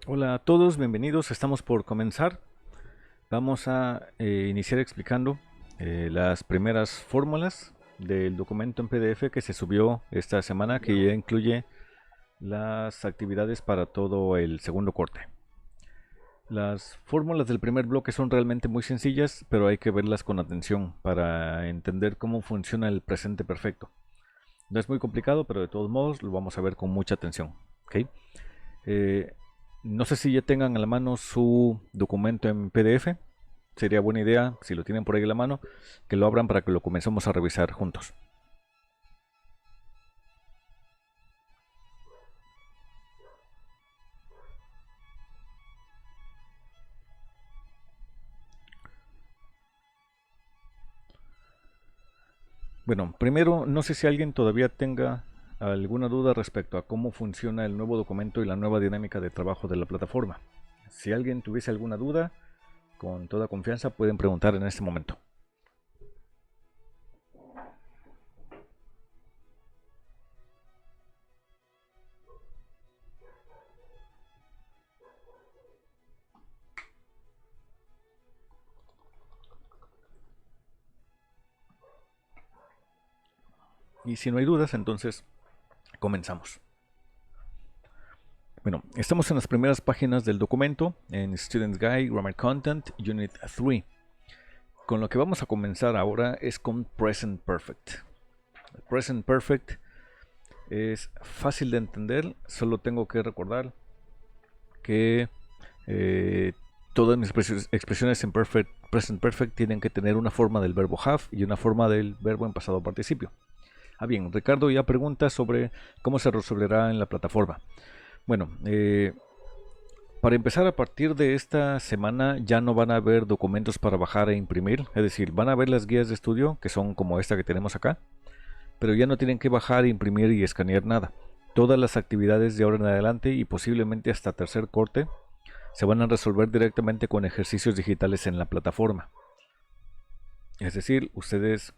Hola a todos, bienvenidos. Estamos por comenzar. Vamos a iniciar explicando las primeras fórmulas del documento en PDF que se subió esta semana, que ya incluye las actividades para todo el segundo corte. Las fórmulas del primer bloque son realmente muy sencillas, pero hay que verlas con atención para entender cómo funciona el presente perfecto. No es muy complicado, pero de todos modos lo vamos a ver con mucha atención. ¿Okay? No sé si ya tengan a la mano su documento en PDF. Sería buena idea, si lo tienen por ahí a la mano, que lo abran para que lo comencemos a revisar juntos. Bueno, primero, no sé si alguien todavía tenga alguna duda respecto a cómo funciona el nuevo documento y la nueva dinámica de trabajo de la plataforma. Si alguien tuviese alguna duda, con toda confianza pueden preguntar en este momento. Y si no hay dudas, entonces comenzamos. Bueno, estamos en las primeras páginas del documento, en Student's Guide, Grammar Content, Unit 3. Con lo que vamos a comenzar ahora es con Present Perfect. El Present Perfect es fácil de entender, solo tengo que recordar que todas mis expresiones en Present Perfect tienen que tener una forma del verbo have y una forma del verbo en pasado participio. Bien, Ricardo ya pregunta sobre cómo se resolverá en la plataforma. Bueno, para empezar, a partir de esta semana ya no van a haber documentos para bajar e imprimir, es decir, van a haber las guías de estudio, que son como esta que tenemos acá, pero ya no tienen que bajar, imprimir y escanear nada. Todas las actividades de ahora en adelante y posiblemente hasta tercer corte se van a resolver directamente con ejercicios digitales en la plataforma. Es decir, ustedes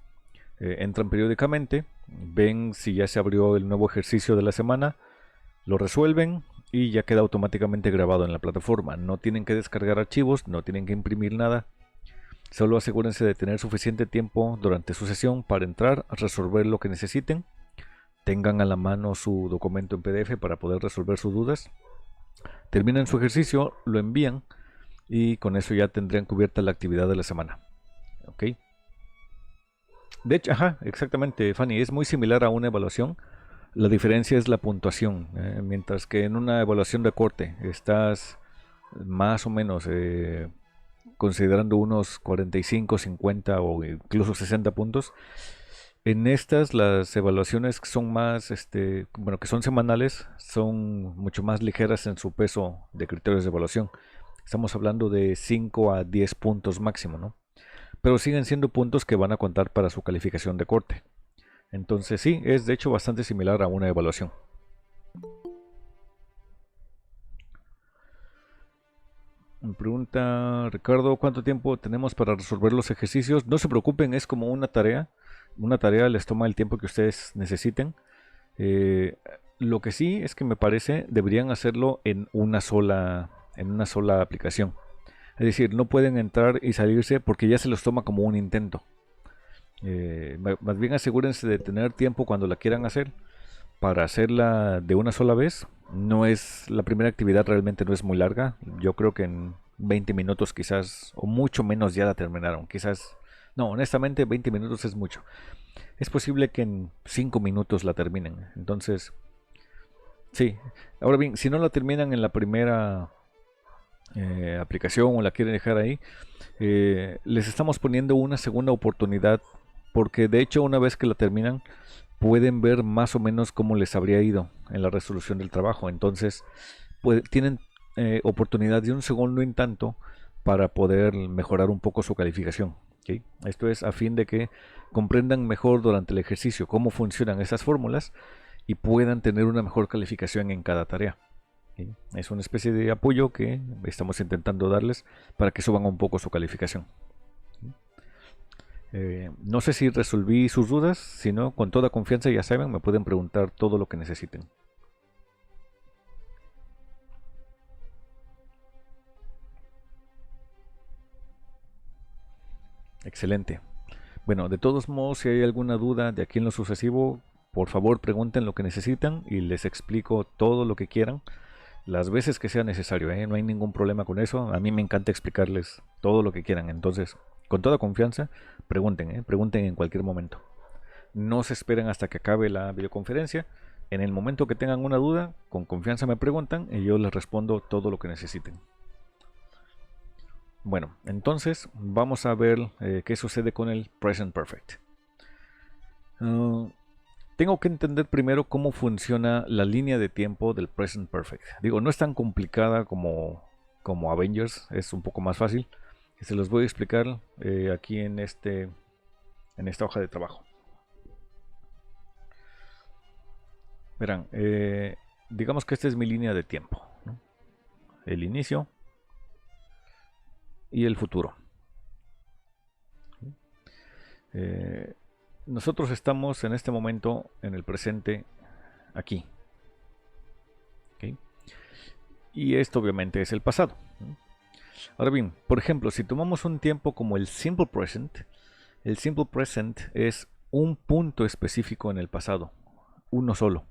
entran periódicamente, ven si ya se abrió el nuevo ejercicio de la semana, lo resuelven y ya queda automáticamente grabado en la plataforma. No tienen que descargar archivos, no tienen que imprimir nada. Solo asegúrense de tener suficiente tiempo durante su sesión para entrar, resolver lo que necesiten. Tengan a la mano su documento en PDF para poder resolver sus dudas. Terminan su ejercicio, lo envían y con eso ya tendrían cubierta la actividad de la semana. ¿Ok? De hecho, exactamente, Fanny, es muy similar a una evaluación. La diferencia es la puntuación. Mientras que en una evaluación de corte estás más o menos considerando unos 45, 50 o incluso 60 puntos. En estas, las evaluaciones que son más, que son semanales, son mucho más ligeras en su peso de criterios de evaluación. Estamos hablando de 5 a 10 puntos máximo, ¿no? Pero siguen siendo puntos que van a contar para su calificación de corte. Entonces sí, es de hecho bastante similar a una evaluación. Me pregunta Ricardo, ¿cuánto tiempo tenemos para resolver los ejercicios? No se preocupen, es como una tarea. Una tarea les toma el tiempo que ustedes necesiten. Lo que sí es que me parece deberían hacerlo en una sola aplicación. Es decir, no pueden entrar y salirse porque ya se los toma como un intento. Más bien asegúrense de tener tiempo cuando la quieran hacer para hacerla de una sola vez. No es la primera actividad, realmente no es muy larga. Yo creo que en 20 minutos quizás, o mucho menos ya la terminaron. Quizás, no, honestamente 20 minutos es mucho. Es posible que en 5 minutos la terminen. Entonces, sí. Ahora bien, si no la terminan en la primera aplicación o la quieren dejar ahí, les estamos poniendo una segunda oportunidad, porque de hecho una vez que la terminan pueden ver más o menos cómo les habría ido en la resolución del trabajo. Entonces tienen oportunidad de un segundo intento para poder mejorar un poco su calificación. ¿Okay? Esto es a fin de que comprendan mejor durante el ejercicio cómo funcionan esas fórmulas y puedan tener una mejor calificación en cada tarea. ¿Okay? Es una especie de apoyo que estamos intentando darles para que suban un poco su calificación. No sé si resolví sus dudas, si no, con toda confianza ya saben, me pueden preguntar todo lo que necesiten. Excelente. Bueno, de todos modos, si hay alguna duda de aquí en lo sucesivo, por favor pregunten lo que necesitan y les explico todo lo que quieran, las veces que sea necesario, ¿eh? No hay ningún problema con eso. A mí me encanta explicarles todo lo que quieran. Entonces, con toda confianza, pregunten, ¿eh? Pregunten en cualquier momento. No se esperen hasta que acabe la videoconferencia. En el momento que tengan una duda, con confianza me preguntan y yo les respondo todo lo que necesiten. Bueno, entonces vamos a ver qué sucede con el Present Perfect. Tengo que entender primero cómo funciona la línea de tiempo del Present Perfect. Digo, no es tan complicada como Avengers, es un poco más fácil. Se los voy a explicar aquí en esta hoja de trabajo. Verán, digamos que esta es mi línea de tiempo, ¿no? El inicio y el futuro. Nosotros estamos en este momento, en el presente, aquí. ¿Okay? Y esto obviamente es el pasado, ¿no? Ahora bien, por ejemplo, si tomamos un tiempo como el Simple Present es un punto específico en el pasado, uno solo.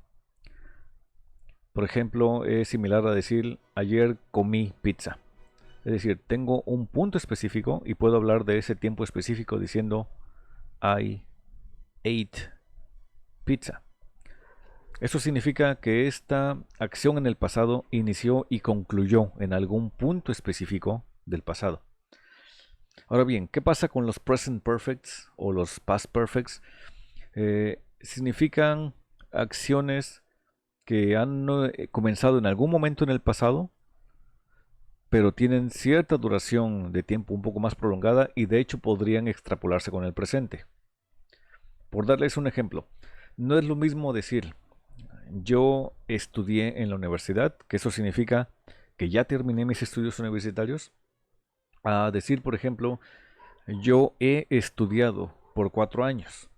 Por ejemplo, es similar a decir, ayer comí pizza. Es decir, tengo un punto específico y puedo hablar de ese tiempo específico diciendo, I ate pizza. Eso significa que esta acción en el pasado inició y concluyó en algún punto específico del pasado. Ahora bien, ¿qué pasa con los present perfects o los past perfects? Significan acciones que han comenzado en algún momento en el pasado, pero tienen cierta duración de tiempo un poco más prolongada y de hecho podrían extrapolarse con el presente. Por darles un ejemplo, no es lo mismo decir yo estudié en la universidad, que eso significa que ya terminé mis estudios universitarios, a decir, por ejemplo, yo he estudiado por 4 años.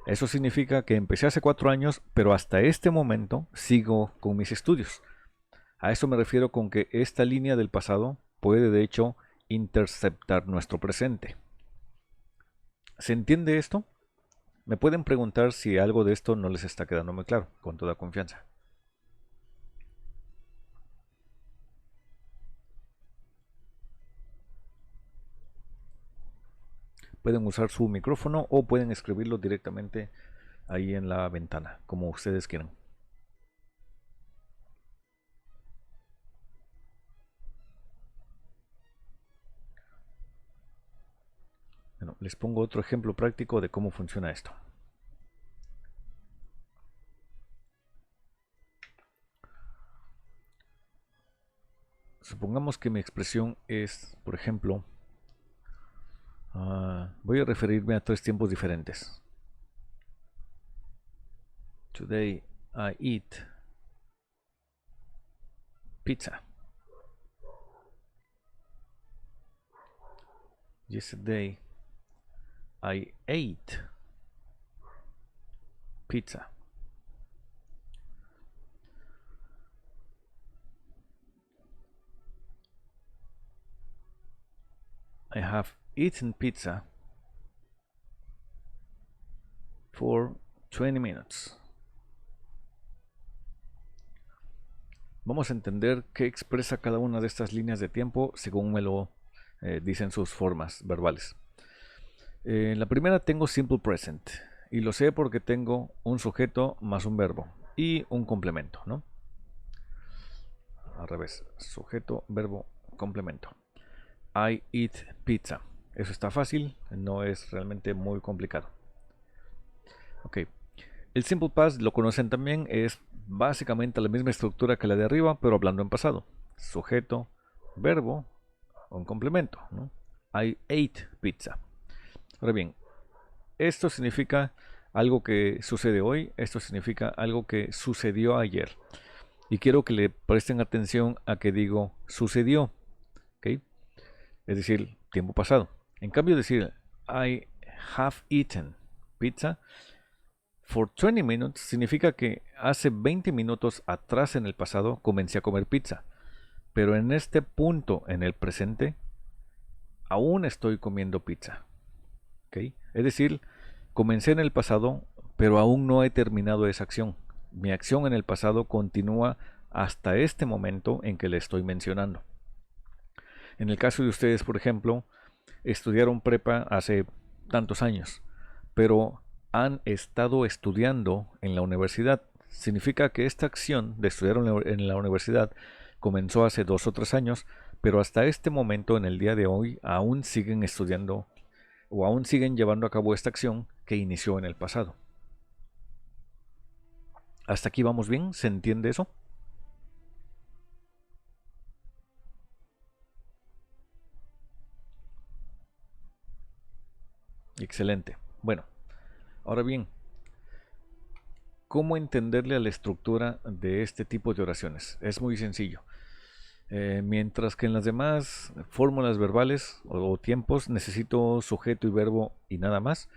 Eso significa que empecé hace 4 años, pero hasta este momento sigo con mis estudios. A eso me refiero con que esta línea del pasado puede de hecho interceptar nuestro presente. ¿Se entiende esto? Me pueden preguntar si algo de esto no les está quedando muy claro, con toda confianza. Pueden usar su micrófono o pueden escribirlo directamente ahí en la ventana, como ustedes quieran. Bueno, les pongo otro ejemplo práctico de cómo funciona esto. Supongamos que mi expresión es, por ejemplo, voy a referirme a 3 tiempos diferentes. Today I eat pizza. Yesterday I ate pizza. I have eaten pizza for 20 minutes. Vamos a entender qué expresa cada una de estas líneas de tiempo según me lo dicen sus formas verbales. En la primera tengo simple present y lo sé porque tengo un sujeto más un verbo y un complemento, ¿no? Al revés, sujeto, verbo, complemento. I eat pizza. Eso está fácil, no es realmente muy complicado. Ok. El simple past lo conocen también, es básicamente la misma estructura que la de arriba, pero hablando en pasado. Sujeto, verbo, un complemento, ¿no? I ate pizza. Ahora bien, esto significa algo que sucede hoy, esto significa algo que sucedió ayer. Y quiero que le presten atención a que digo sucedió, ¿ok? Es decir, tiempo pasado. En cambio, decir I have eaten pizza for 20 minutes significa que hace 20 minutos atrás en el pasado comencé a comer pizza. Pero en este punto, en el presente, aún estoy comiendo pizza. ¿Okay? Es decir, comencé en el pasado, pero aún no he terminado esa acción. Mi acción en el pasado continúa hasta este momento en que le estoy mencionando. En el caso de ustedes, por ejemplo, estudiaron prepa hace tantos años, pero han estado estudiando en la universidad. Significa que esta acción de estudiar en la universidad comenzó hace 2 o 3 años, pero hasta este momento, en el día de hoy, aún siguen estudiando o aún siguen llevando a cabo esta acción que inició en el pasado. ¿Hasta aquí vamos bien? ¿Se entiende eso? Excelente. Bueno, ahora bien, ¿cómo entenderle a la estructura de este tipo de oraciones? Es muy sencillo. Mientras que en las demás fórmulas verbales o tiempos necesito sujeto y verbo y nada más,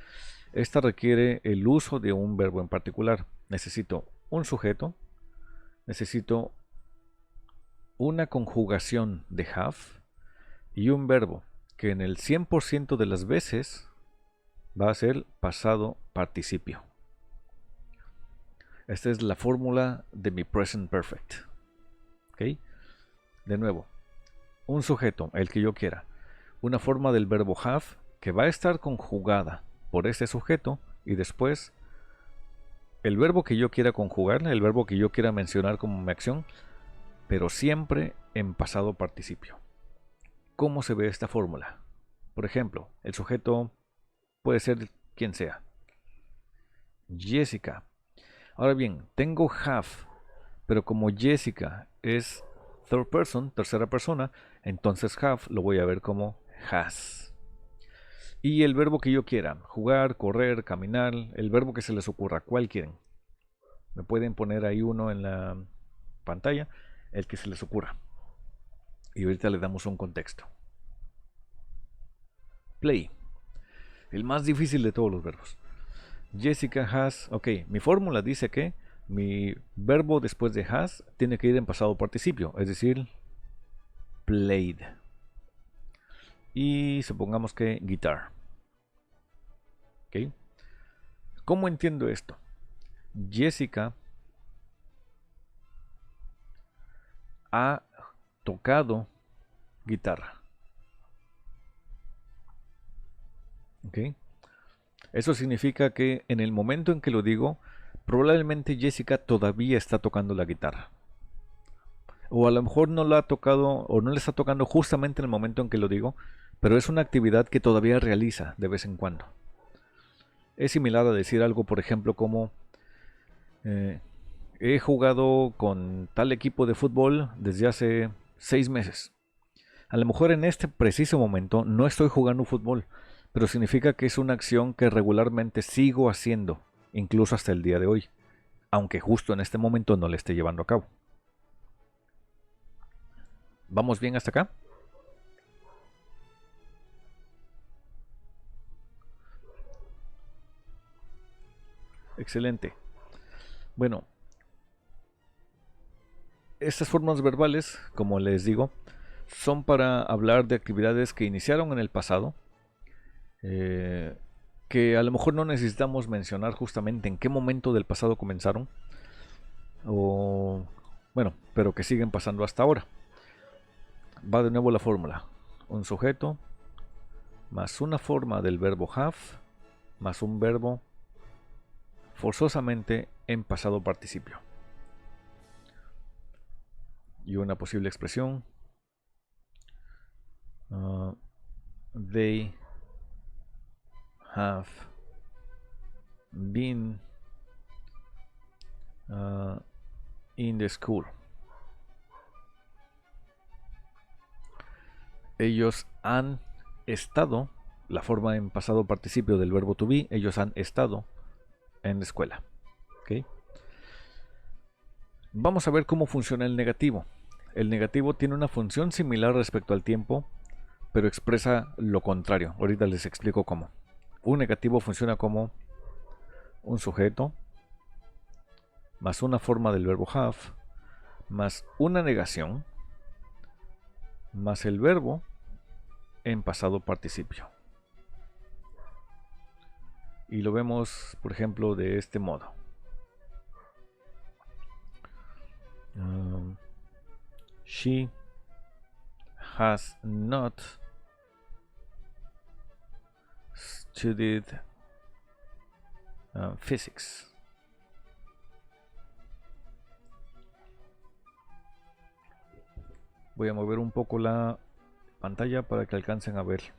esta requiere el uso de un verbo en particular. Necesito un sujeto, necesito una conjugación de have y un verbo que en el 100% de las veces va a ser pasado participio. Esta es la fórmula de mi present perfect. ¿Ok? De nuevo, un sujeto, el que yo quiera, una forma del verbo have que va a estar conjugada por este sujeto y después el verbo que yo quiera conjugar, el verbo que yo quiera mencionar como mi acción, pero siempre en pasado participio. ¿Cómo se ve esta fórmula? Por ejemplo, el sujeto puede ser quien sea. Jessica. Ahora bien, tengo have, pero como Jessica es third person, tercera persona, entonces have lo voy a ver como has. Y el verbo que yo quiera, jugar, correr, caminar, el verbo que se les ocurra, ¿cuál quieren? Me pueden poner ahí uno en la pantalla, el que se les ocurra. Y ahorita le damos un contexto. Play, el más difícil de todos los verbos. Jessica has, ok, mi fórmula dice que mi verbo después de has tiene que ir en pasado participio, es decir, played. Y supongamos que guitar. ¿Ok? ¿Cómo entiendo esto? Jessica ha tocado guitarra. ¿Ok? Eso significa que en el momento en que lo digo, probablemente Jessica todavía está tocando la guitarra. O a lo mejor no la ha tocado o no le está tocando justamente en el momento en que lo digo, pero es una actividad que todavía realiza de vez en cuando. Es similar a decir algo, por ejemplo, como he jugado con tal equipo de fútbol desde hace 6 meses. A lo mejor en este preciso momento no estoy jugando fútbol, pero significa que es una acción que regularmente sigo haciendo, incluso hasta el día de hoy, aunque justo en este momento no la esté llevando a cabo. ¿Vamos bien hasta acá? Excelente. Bueno, estas formas verbales, como les digo, son para hablar de actividades que iniciaron en el pasado, que a lo mejor no necesitamos mencionar justamente en qué momento del pasado comenzaron, o bueno, pero que siguen pasando hasta ahora. Va de nuevo la fórmula: un sujeto más una forma del verbo have más un verbo forzosamente en pasado participio y una posible expresión. They have been in the school. Ellos han estado, la forma en pasado participio del verbo to be, ellos han estado en la escuela. ¿Okay? Vamos a ver cómo funciona el negativo. El negativo tiene una función similar respecto al tiempo, pero expresa lo contrario. Ahorita les explico cómo. Un negativo funciona como un sujeto más una forma del verbo have más una negación más el verbo en pasado participio. Y lo vemos, por ejemplo, de este modo. She has not studied physics. Voy a mover un poco la pantalla para que alcancen a ver.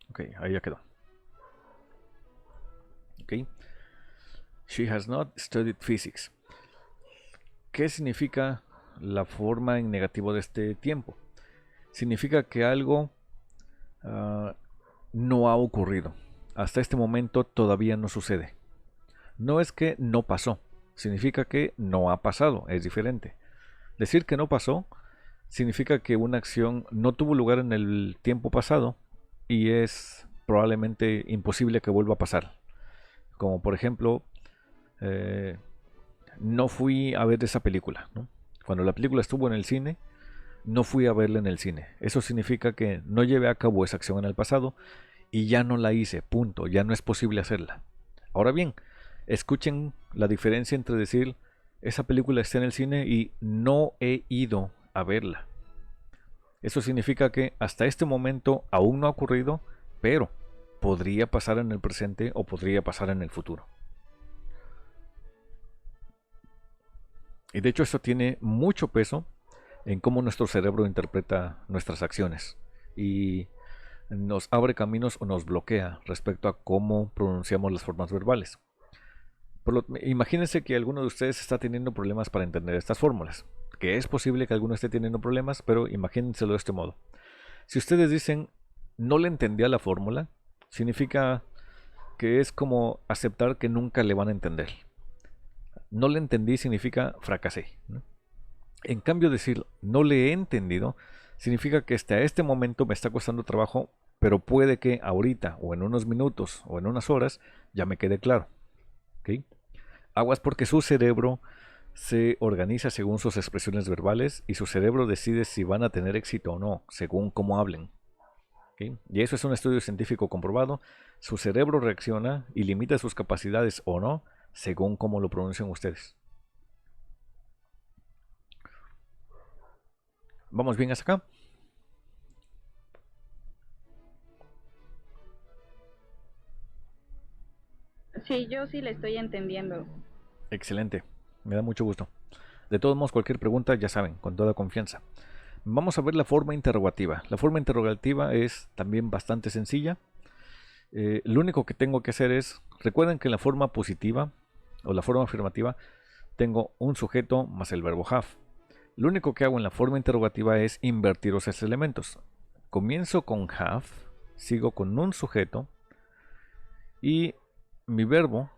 Ok, ahí ya quedó. Ok. She has not studied physics. ¿Qué significa la forma en negativo de este tiempo? Significa que algo no ha ocurrido. Hasta este momento todavía no sucede. No es que no pasó, significa que no ha pasado, es diferente. Decir que no pasó significa que una acción no tuvo lugar en el tiempo pasado y es probablemente imposible que vuelva a pasar. Como por ejemplo, no fui a ver esa película, ¿no? Cuando la película estuvo en el cine, no fui a verla en el cine. Eso significa que no llevé a cabo esa acción en el pasado y ya no la hice, punto, ya no es posible hacerla. Ahora bien, escuchen la diferencia entre decir esa película está en el cine y no he ido a verla. Eso significa que hasta este momento aún no ha ocurrido, pero podría pasar en el presente o podría pasar en el futuro. Y de hecho esto tiene mucho peso en cómo nuestro cerebro interpreta nuestras acciones y nos abre caminos o nos bloquea respecto a cómo pronunciamos las formas verbales. Imagínense que alguno de ustedes está teniendo problemas para entender estas fórmulas, que es posible que alguno esté teniendo problemas, pero imagínenselo de este modo. Si ustedes dicen no le entendía la fórmula, significa que es como aceptar que nunca le van a entender. No le entendí significa fracasé, ¿no? En cambio, decir no le he entendido significa que hasta este momento me está costando trabajo, pero puede que ahorita o en unos minutos o en unas horas ya me quede claro. ¿Okay? Aguas porque su cerebro se organiza según sus expresiones verbales y su cerebro decide si van a tener éxito o no, según cómo hablen. ¿Okay? Y eso es un estudio científico comprobado. Su cerebro reacciona y limita sus capacidades o no, según cómo lo pronuncian ustedes. ¿Vamos bien hasta acá? Sí, yo sí le estoy entendiendo. Excelente, me da mucho gusto. De todos modos, cualquier pregunta, ya saben, con toda confianza. Vamos a ver la forma interrogativa. La forma interrogativa es también bastante sencilla. Lo único que tengo que hacer es, recuerden que en la forma positiva o la forma afirmativa tengo un sujeto más el verbo have. Lo único que hago en la forma interrogativa es invertir esos elementos. Comienzo con have, sigo con un sujeto y mi verbo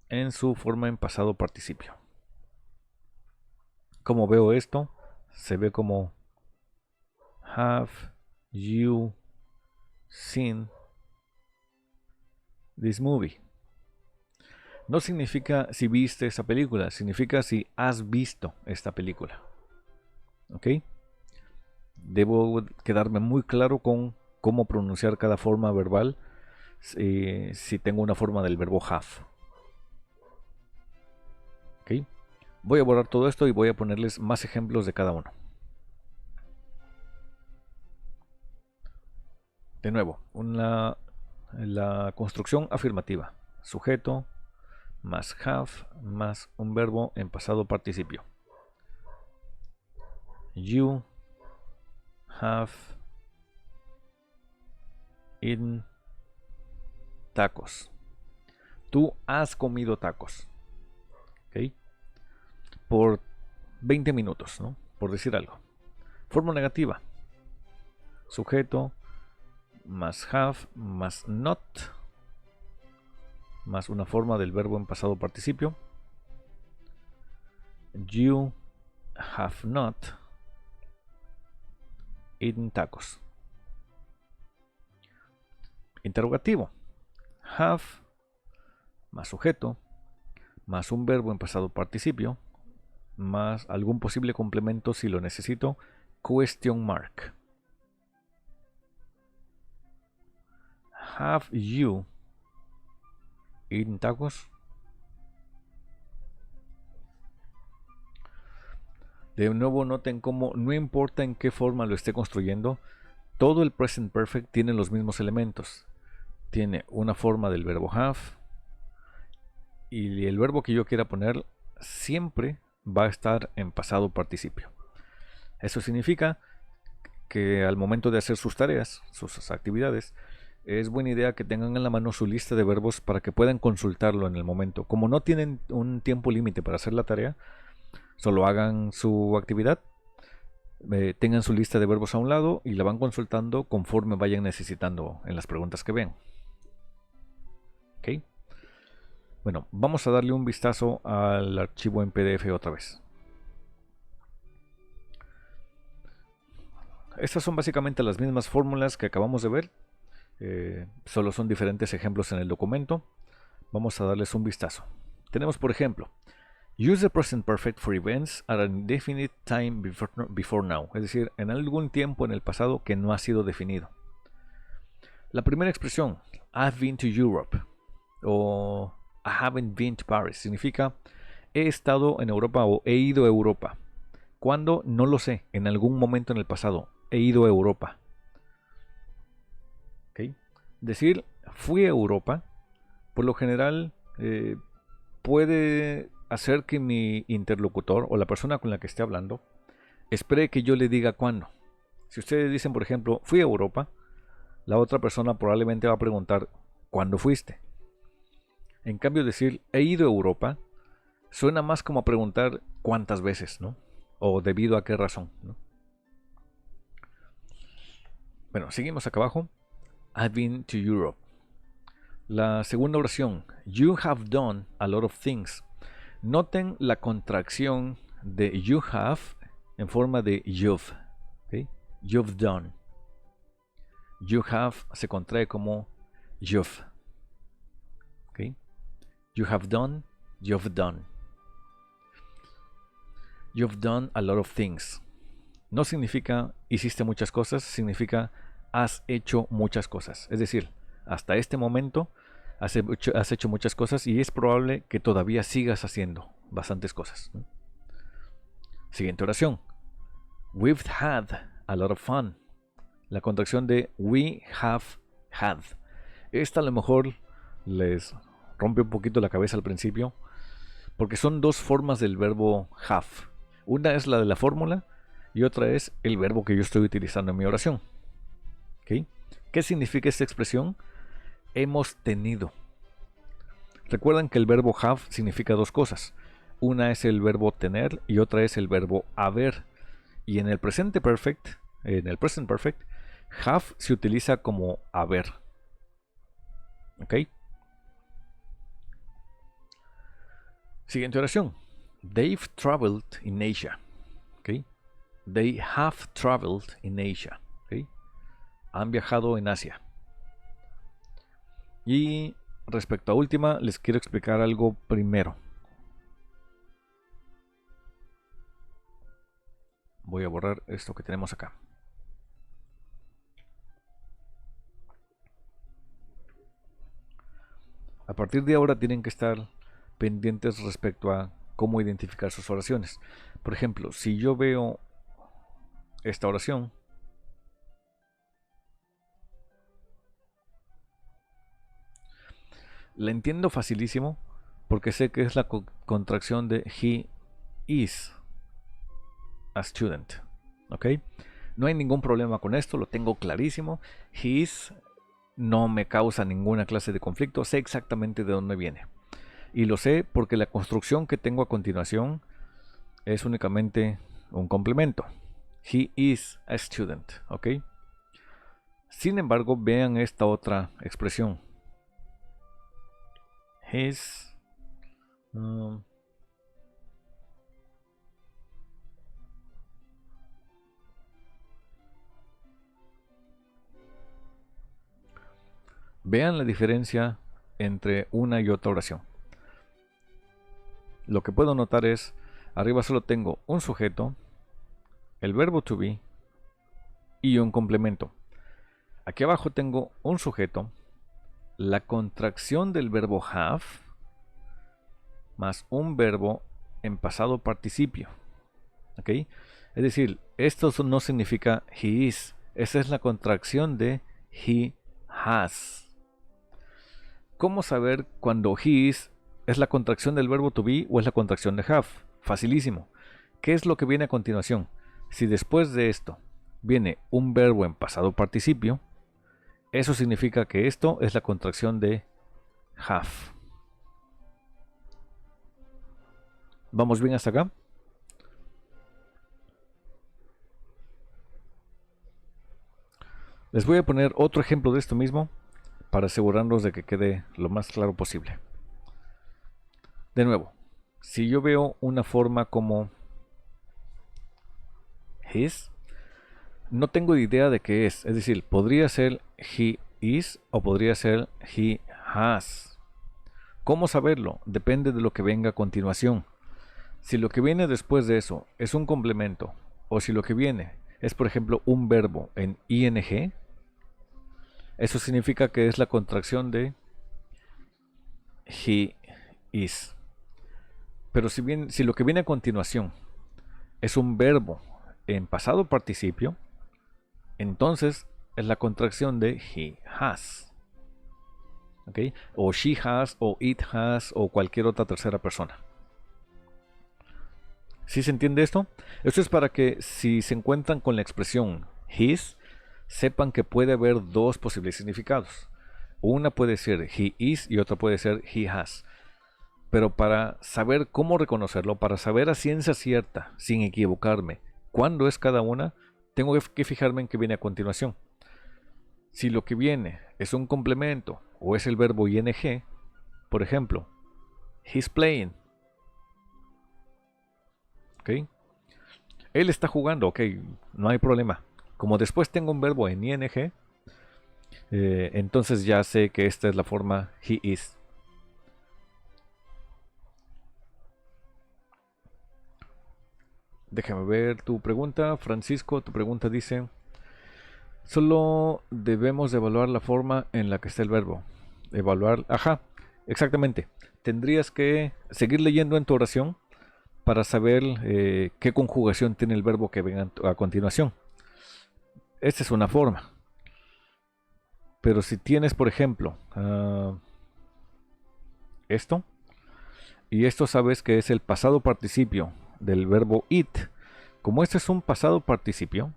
en su forma en pasado participio. Como veo esto, se ve como have you seen this movie. No significa si viste esta película, significa si has visto esta película. ¿Ok? Debo quedarme muy claro con cómo pronunciar cada forma verbal si tengo una forma del verbo have. ¿Ok? Voy a borrar todo esto y voy a ponerles más ejemplos de cada uno. De nuevo, la construcción afirmativa. Sujeto más have más un verbo en pasado participio. You have eaten tacos. Tú has comido tacos. ¿Ok? Por 20 minutos, ¿no? Por decir algo. Forma negativa. Sujeto más have más not más una forma del verbo en pasado participio. You have not eaten tacos. Interrogativo. Have más sujeto más un verbo en pasado participio más algún posible complemento si lo necesito. Question mark. Have you eaten tacos? De nuevo noten cómo no importa en qué forma lo esté construyendo, todo el present perfect tiene los mismos elementos. Tiene una forma del verbo have y el verbo que yo quiera poner siempre va a estar en pasado participio. Eso significa que al momento de hacer sus tareas, sus actividades, es buena idea que tengan en la mano su lista de verbos para que puedan consultarlo en el momento. Como no tienen un tiempo límite para hacer la tarea, solo hagan su actividad, tengan su lista de verbos a un lado y la van consultando conforme vayan necesitando en las preguntas que vean. ¿Ok? Bueno, vamos a darle un vistazo al archivo en PDF otra vez. Estas son básicamente las mismas fórmulas que acabamos de ver, solo son diferentes ejemplos en el documento. Vamos a darles un vistazo. Tenemos, por ejemplo, use the present perfect for events at an indefinite time before now, es decir, en algún tiempo en el pasado que no ha sido definido. La primera expresión, I've been to Europe, o I haven't been to Paris, significa he estado en Europa o he ido a Europa. ¿Cuándo? No lo sé, en algún momento en el pasado he ido a Europa. ¿Okay? Decir fui a Europa, por lo general puede hacer que mi interlocutor o la persona con la que esté hablando espere que yo le diga cuándo. Si ustedes dicen, por ejemplo, fui a Europa, la otra persona probablemente va a preguntar ¿cuándo fuiste? En cambio, decir he ido a Europa suena más como a preguntar cuántas veces, ¿no? O debido a qué razón, ¿no? Bueno, seguimos acá abajo. I've been to Europe. La segunda oración, you have done a lot of things. Noten la contracción de you have en forma de you've. ¿Okay? You've done. You have se contrae como you've. ¿Okay? You have done, you've done. You've done a lot of things. No significa hiciste muchas cosas, significa has hecho muchas cosas. Es decir, hasta este momento has hecho muchas cosas y es probable que todavía sigas haciendo bastantes cosas. Siguiente oración. We've had a lot of fun. La contracción de we have had. Esta a lo mejor les rompe un poquito la cabeza al principio porque son dos formas del verbo have. Una es la de la fórmula y otra es el verbo que yo estoy utilizando en mi oración. ¿Okay? ¿Qué significa esta expresión? Hemos tenido. Recuerden que el verbo have significa dos cosas. Una es el verbo tener y otra es el verbo haber. Y en el present perfect, have se utiliza como haber. ¿Ok? Siguiente oración. They've traveled in Asia. ¿Ok? They have traveled in Asia. ¿Ok? Han viajado en Asia. Y respecto a última, les quiero explicar algo primero. Voy a borrar esto que tenemos acá. A partir de ahora tienen que estar pendientes respecto a cómo identificar sus oraciones. Por ejemplo, si yo veo esta oración, la entiendo facilísimo porque sé que es la contracción de he is a student. ¿Ok? No hay ningún problema con esto, lo tengo clarísimo. He is no me causa ninguna clase de conflicto, sé exactamente de dónde viene. Y lo sé porque la construcción que tengo a continuación es únicamente un complemento. He is a student. ¿Ok? Sin embargo, vean esta otra expresión. His. Vean la diferencia entre una y otra oración. Lo que puedo notar es, arriba solo tengo un sujeto, el verbo to be y un complemento. Aquí abajo tengo un sujeto, la contracción del verbo have, más un verbo en pasado participio. ¿Ok? Es decir, esto no significa he is. Esa es la contracción de he has. ¿Cómo saber cuando he is es la contracción del verbo to be o es la contracción de have? Facilísimo. ¿Qué es lo que viene a continuación? Si después de esto viene un verbo en pasado participio, eso significa que esto es la contracción de have. ¿Vamos bien hasta acá? Les voy a poner otro ejemplo de esto mismo para asegurarnos de que quede lo más claro posible. De nuevo, si yo veo una forma como his, no tengo idea de qué es decir, podría ser he is o podría ser he has. ¿Cómo saberlo? Depende de lo que venga a continuación. Si lo que viene después de eso es un complemento, o si lo que viene es, por ejemplo, un verbo en ing, eso significa que es la contracción de he is. Pero si lo que viene a continuación es un verbo en pasado participio, entonces es la contracción de he has. ¿Ok? O she has, o it has, o cualquier otra tercera persona. ¿Sí se entiende esto? Esto es para que si se encuentran con la expresión his, sepan que puede haber dos posibles significados. Una puede ser he is y otra puede ser he has. Pero para saber cómo reconocerlo, para saber a ciencia cierta, sin equivocarme, cuándo es cada una, tengo que fijarme en qué viene a continuación. Si lo que viene es un complemento o es el verbo ing, por ejemplo, he's playing. ¿Ok? Él está jugando, ok, no hay problema. Como después tengo un verbo en ing, entonces ya sé que esta es la forma he is. Déjame ver tu pregunta, Francisco. Tu pregunta dice: solo debemos de evaluar la forma en la que está el verbo. Evaluar, ajá, exactamente. Tendrías que seguir leyendo en tu oración para saber qué conjugación tiene el verbo que venga a continuación. Esta es una forma. Pero si tienes, por ejemplo, esto, y esto sabes que es el pasado participio del verbo it. Como este es un pasado participio,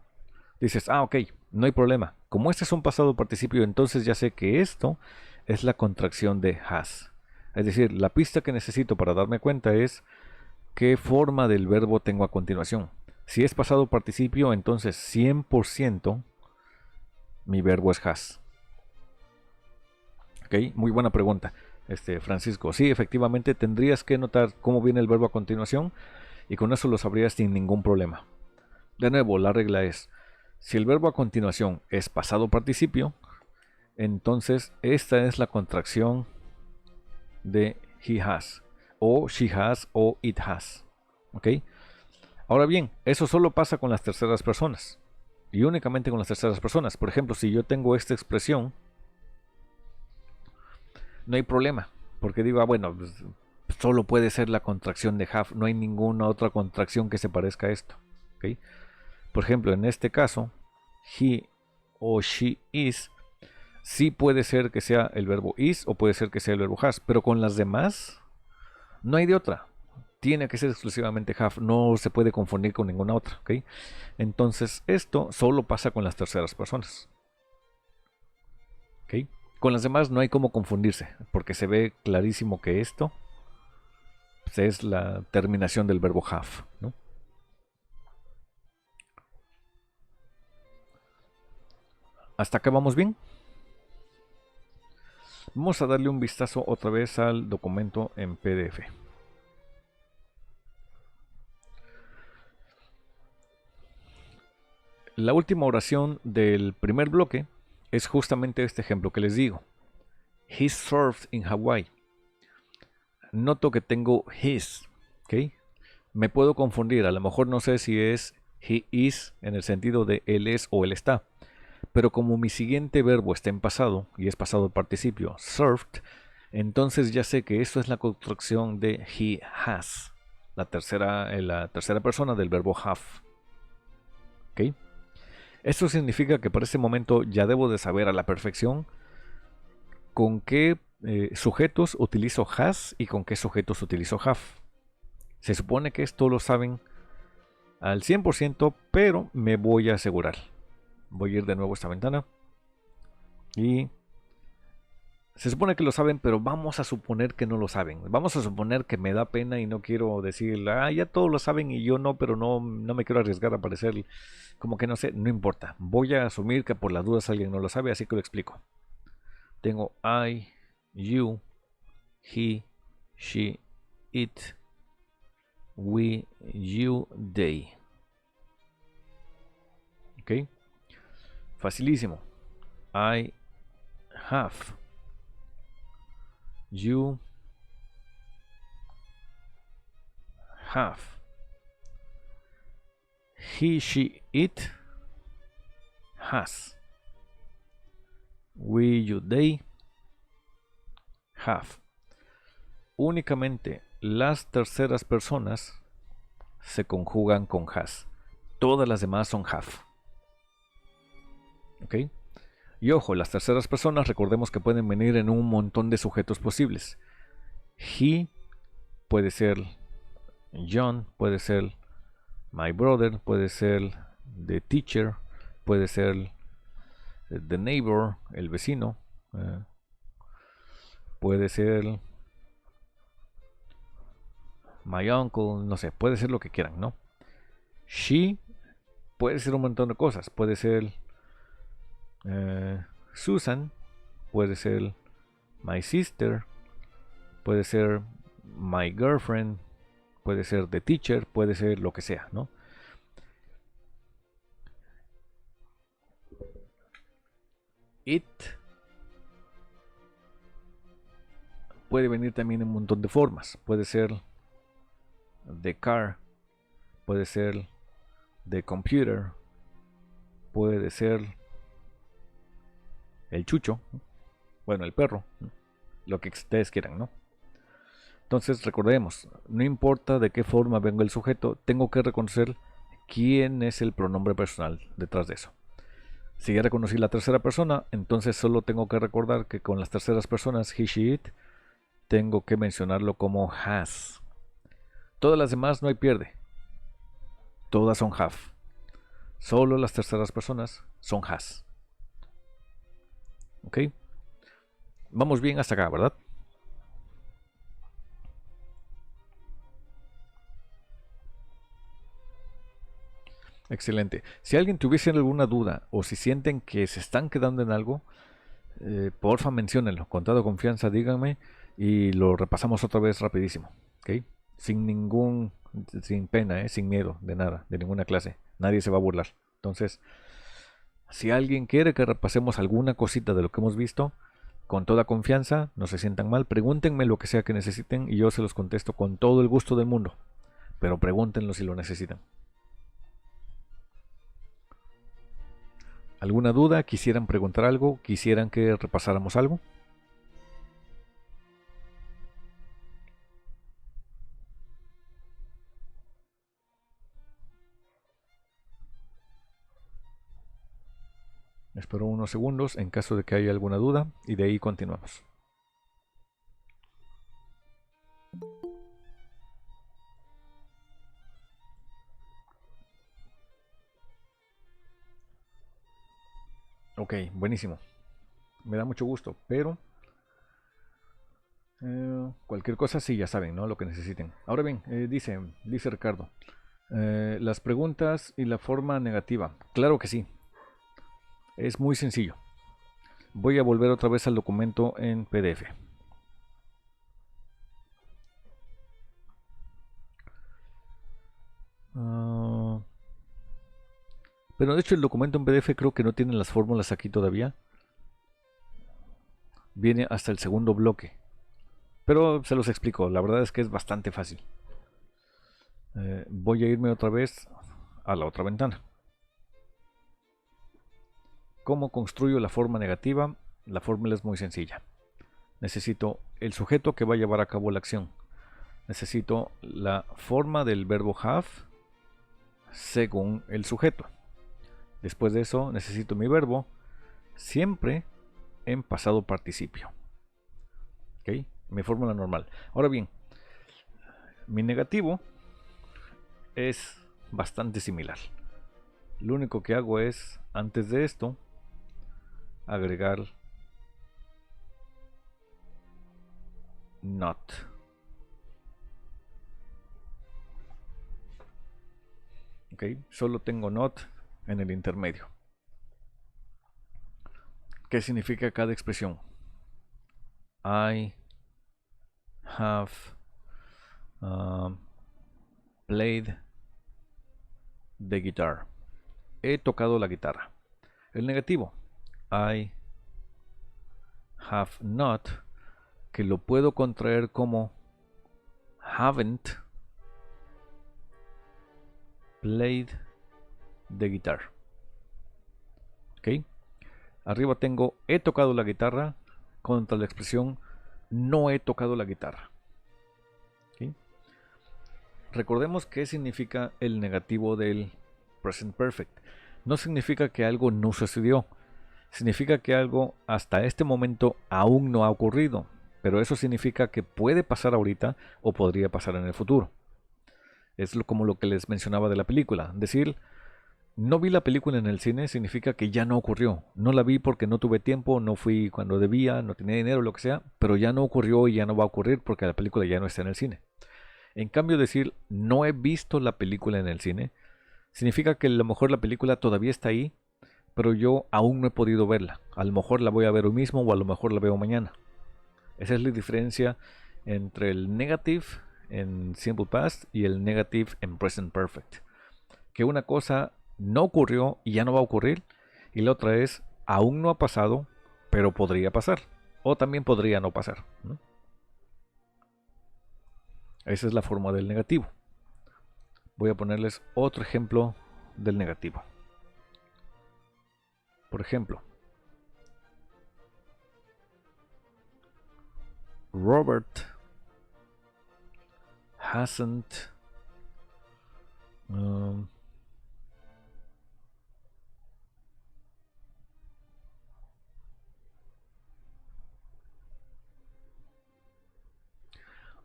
dices, ok, no hay problema. Como este es un pasado participio, entonces ya sé que esto es la contracción de has. Es decir, la pista que necesito para darme cuenta es qué forma del verbo tengo a continuación. Si es pasado participio, entonces 100% mi verbo es has. Ok, muy buena pregunta, Francisco. Sí, efectivamente tendrías que notar cómo viene el verbo a continuación y con eso lo sabrías sin ningún problema. De nuevo, la regla es, si el verbo a continuación es pasado participio, entonces esta es la contracción de he has, o she has, o it has. ¿Ok? Ahora bien, eso solo pasa con las terceras personas, y únicamente con las terceras personas. Por ejemplo, si yo tengo esta expresión, no hay problema, porque digo, bueno, pues, solo puede ser la contracción de have, no hay ninguna otra contracción que se parezca a esto. ¿Ok? Por ejemplo, en este caso, he o she is, sí puede ser que sea el verbo is o puede ser que sea el verbo has, pero con las demás no hay de otra. Tiene que ser exclusivamente have, no se puede confundir con ninguna otra. ¿Ok? Entonces, esto solo pasa con las terceras personas. ¿Ok? Con las demás no hay cómo confundirse, porque se ve clarísimo que esto pues, es la terminación del verbo have, ¿no? ¿Hasta acá vamos bien? Vamos a darle un vistazo otra vez al documento en PDF. La última oración del primer bloque es justamente este ejemplo que les digo. He surfed in Hawaii. Noto que tengo his, ¿ok? Me puedo confundir, a lo mejor no sé si es he is en el sentido de él es o él está. Pero como mi siguiente verbo está en pasado y es pasado participio, surfed, entonces ya sé que esto es la construcción de he has, la tercera persona del verbo have. ¿Ok? Esto significa que para este momento ya debo de saber a la perfección con qué sujetos utilizo has y con qué sujetos utilizo have. Se supone que esto lo saben al 100%, pero me voy a asegurar. Voy a ir de nuevo a esta ventana. Y se supone que lo saben, pero vamos a suponer que no lo saben. Vamos a suponer que me da pena y no quiero decir, ya todos lo saben y yo no, pero no me quiero arriesgar a parecer como que no sé, no importa. Voy a asumir que por las dudas alguien no lo sabe, así que lo explico. Tengo I, you, he, she, it, we, you, they. ¿Ok? Facilísimo. I have. You have. He, she, it has. We, you, they have. Únicamente las terceras personas se conjugan con has. Todas las demás son have. ¿Ok? Y ojo, las terceras personas recordemos que pueden venir en un montón de sujetos posibles. He puede ser John, puede ser my brother, puede ser the teacher, puede ser the neighbor, el vecino, puede ser my uncle, no sé, puede ser lo que quieran, ¿no? She puede ser un montón de cosas, puede ser Susan, puede ser my sister, puede ser my girlfriend, puede ser the teacher, puede ser lo que sea, ¿no? It puede venir también en un montón de formas. Puede ser the car, puede ser the computer, puede ser el chucho, bueno, el perro, lo que ustedes quieran, ¿no? Entonces recordemos, no importa de qué forma venga el sujeto, tengo que reconocer quién es el pronombre personal detrás de eso. Si ya reconocí la tercera persona, entonces solo tengo que recordar que con las terceras personas, he, she, it, tengo que mencionarlo como has. Todas las demás no hay pierde. Todas son have. Solo las terceras personas son has. ¿Ok? Vamos bien hasta acá, ¿verdad? Excelente. Si alguien tuviese alguna duda o si sienten que se están quedando en algo, porfa menciónenlo. Con toda confianza díganme y lo repasamos otra vez rapidísimo. ¿Ok? Sin pena, sin miedo de nada, de ninguna clase. Nadie se va a burlar. Entonces, si alguien quiere que repasemos alguna cosita de lo que hemos visto, con toda confianza, no se sientan mal, pregúntenme lo que sea que necesiten y yo se los contesto con todo el gusto del mundo. Pero pregúntenlo si lo necesitan. ¿Alguna duda? ¿Quisieran preguntar algo? ¿Quisieran que repasáramos algo? Espero unos segundos en caso de que haya alguna duda y de ahí continuamos. Ok, buenísimo. Me da mucho gusto, pero cualquier cosa sí, ya saben, ¿no? Lo que necesiten. Ahora bien, dice Ricardo, las preguntas y la forma negativa. Claro que sí. Es muy sencillo. Voy a volver otra vez al documento en PDF. Pero de hecho el documento en PDF creo que no tiene las fórmulas aquí todavía. Viene hasta el segundo bloque. Pero se los explico, la verdad es que es bastante fácil. Voy a irme otra vez a la otra ventana. ¿Cómo construyo la forma negativa? La fórmula es muy sencilla. Necesito el sujeto que va a llevar a cabo la acción. Necesito la forma del verbo have según el sujeto. Después de eso necesito mi verbo siempre en pasado participio. ¿Ok? Mi fórmula normal. Ahora bien, mi negativo es bastante similar. Lo único que hago es, antes de esto, agregar not. ¿Ok? Solo tengo not en el intermedio. ¿Qué significa cada expresión? I have played the guitar. He tocado la guitarra. El negativo, I have not, que lo puedo contraer como haven't played the guitar. ¿Ok? Arriba tengo he tocado la guitarra contra la expresión no he tocado la guitarra. ¿Ok? Recordemos qué significa el negativo del present perfect. No significa que algo no sucedió. Significa que algo hasta este momento aún no ha ocurrido. Pero eso significa que puede pasar ahorita o podría pasar en el futuro. Es como lo que les mencionaba de la película. Decir, no vi la película en el cine significa que ya no ocurrió. No la vi porque no tuve tiempo, no fui cuando debía, no tenía dinero, lo que sea. Pero ya no ocurrió y ya no va a ocurrir porque la película ya no está en el cine. En cambio, decir no he visto la película en el cine significa que a lo mejor la película todavía está ahí, pero yo aún no he podido verla. A lo mejor la voy a ver hoy mismo o a lo mejor la veo mañana. Esa es la diferencia entre el negative en simple past y el negative en present perfect. Que una cosa no ocurrió y ya no va a ocurrir, y la otra es aún no ha pasado, pero podría pasar. O también podría no pasar, ¿no? Esa es la forma del negativo. Voy a ponerles otro ejemplo del negativo. Por ejemplo, Robert hasn't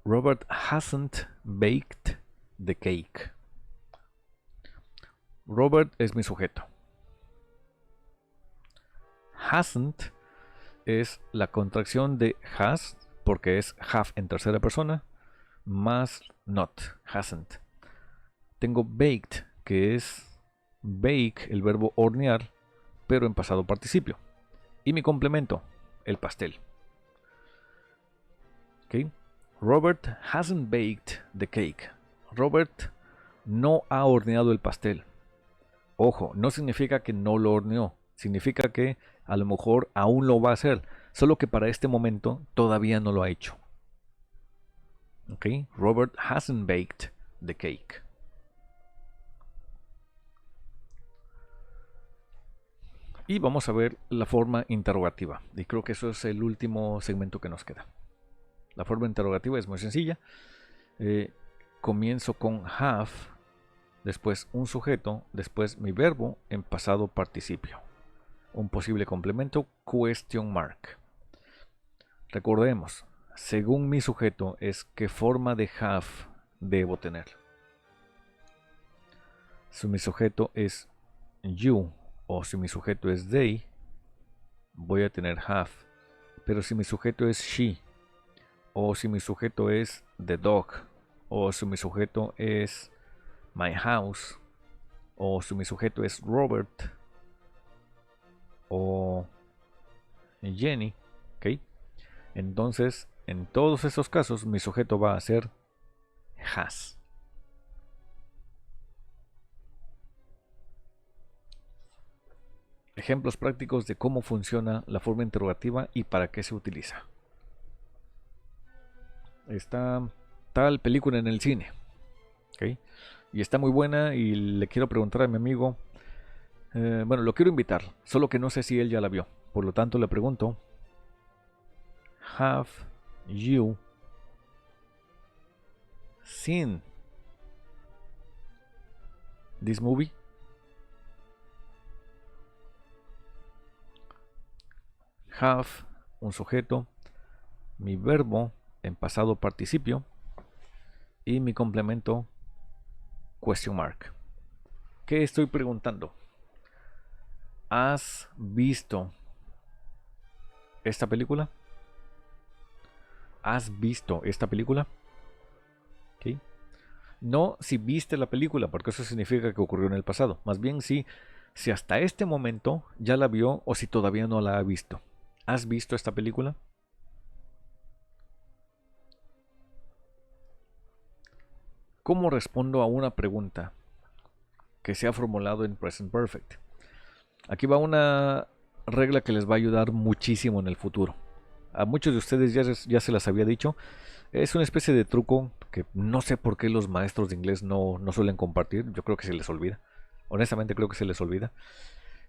Robert hasn't baked the cake. Robert es mi sujeto. Hasn't es la contracción de has, porque es have en tercera persona, más not, hasn't. Tengo baked, que es bake, el verbo hornear, pero en pasado participio. Y mi complemento, el pastel. ¿Okay? Robert hasn't baked the cake. Robert no ha horneado el pastel. Ojo, no significa que no lo horneó. Significa que a lo mejor aún lo va a hacer. Solo que para este momento todavía no lo ha hecho. ¿Ok? Robert hasn't baked the cake. Y vamos a ver la forma interrogativa. Y creo que eso es el último segmento que nos queda. La forma interrogativa es muy sencilla. Comienzo con have, después un sujeto, después mi verbo en pasado participio. Un posible complemento, question mark. Recordemos, según mi sujeto es qué forma de have debo tener. Si mi sujeto es you o si mi sujeto es they, voy a tener have. Pero si mi sujeto es she, o si mi sujeto es the dog, o si mi sujeto es my house, o si mi sujeto es Robert, Jenny. ¿Ok? Entonces, en todos esos casos, mi sujeto va a ser has. Ejemplos prácticos de cómo funciona la forma interrogativa y para qué se utiliza. Está tal película en el cine. ¿Ok? Y está muy buena y le quiero preguntar a mi amigo. Bueno, lo quiero invitar, solo que no sé si él ya la vio. Por lo tanto, le pregunto: Have you seen this movie? Have, un sujeto, mi verbo en pasado participio y mi complemento question mark. ¿Qué estoy preguntando? ¿Has visto esta película? ¿Has visto esta película? ¿Okay? No si viste la película, porque eso significa que ocurrió en el pasado. Más bien si hasta este momento ya la vio o si todavía no la ha visto. ¿Has visto esta película? ¿Cómo respondo a una pregunta que se ha formulado en Present Perfect? Aquí va una regla que les va a ayudar muchísimo en el futuro. A muchos de ustedes ya se las había dicho. Es una especie de truco que no sé por qué los maestros de inglés no suelen compartir. Yo creo que se les olvida. Honestamente creo que se les olvida.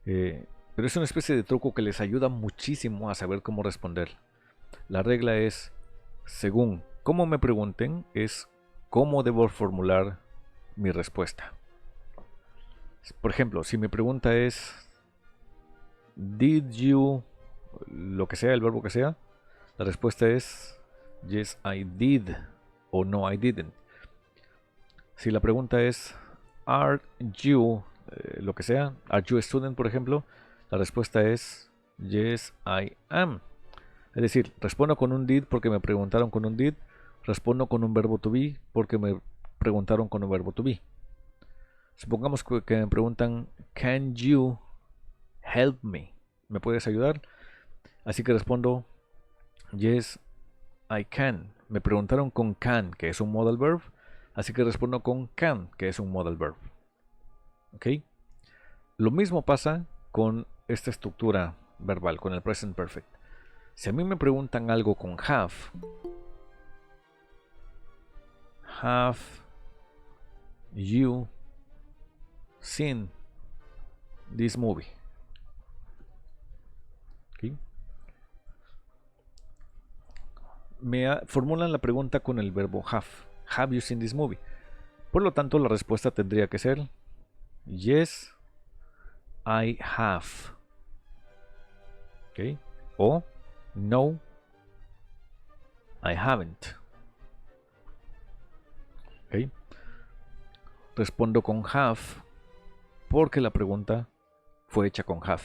Pero es una especie de truco que les ayuda muchísimo a saber cómo responder. La regla es, según cómo me pregunten, es cómo debo formular mi respuesta. Por ejemplo, si mi pregunta es Did you, lo que sea, el verbo que sea, la respuesta es Yes, I did o No, I didn't. Si la pregunta es Are you, lo que sea, Are you a student, por ejemplo, la respuesta es Yes, I am. Es decir, respondo con un did porque me preguntaron con un did, respondo con un verbo to be porque me preguntaron con un verbo to be. Supongamos que me preguntan Can you help me? ¿Me puedes ayudar? Así que respondo Yes, I can. Me preguntaron con can, que es un modal verb, así que respondo con can, que es un modal verb. ¿Ok? Lo mismo pasa con esta estructura verbal, con el present perfect. Si a mí me preguntan algo con have you seen this movie? ¿Okay? Me formulan la pregunta con el verbo have. Have you seen this movie? Por lo tanto, la respuesta tendría que ser Yes, I have. ¿Okay? O No, I haven't. ¿Okay? Respondo con have porque la pregunta fue hecha con have.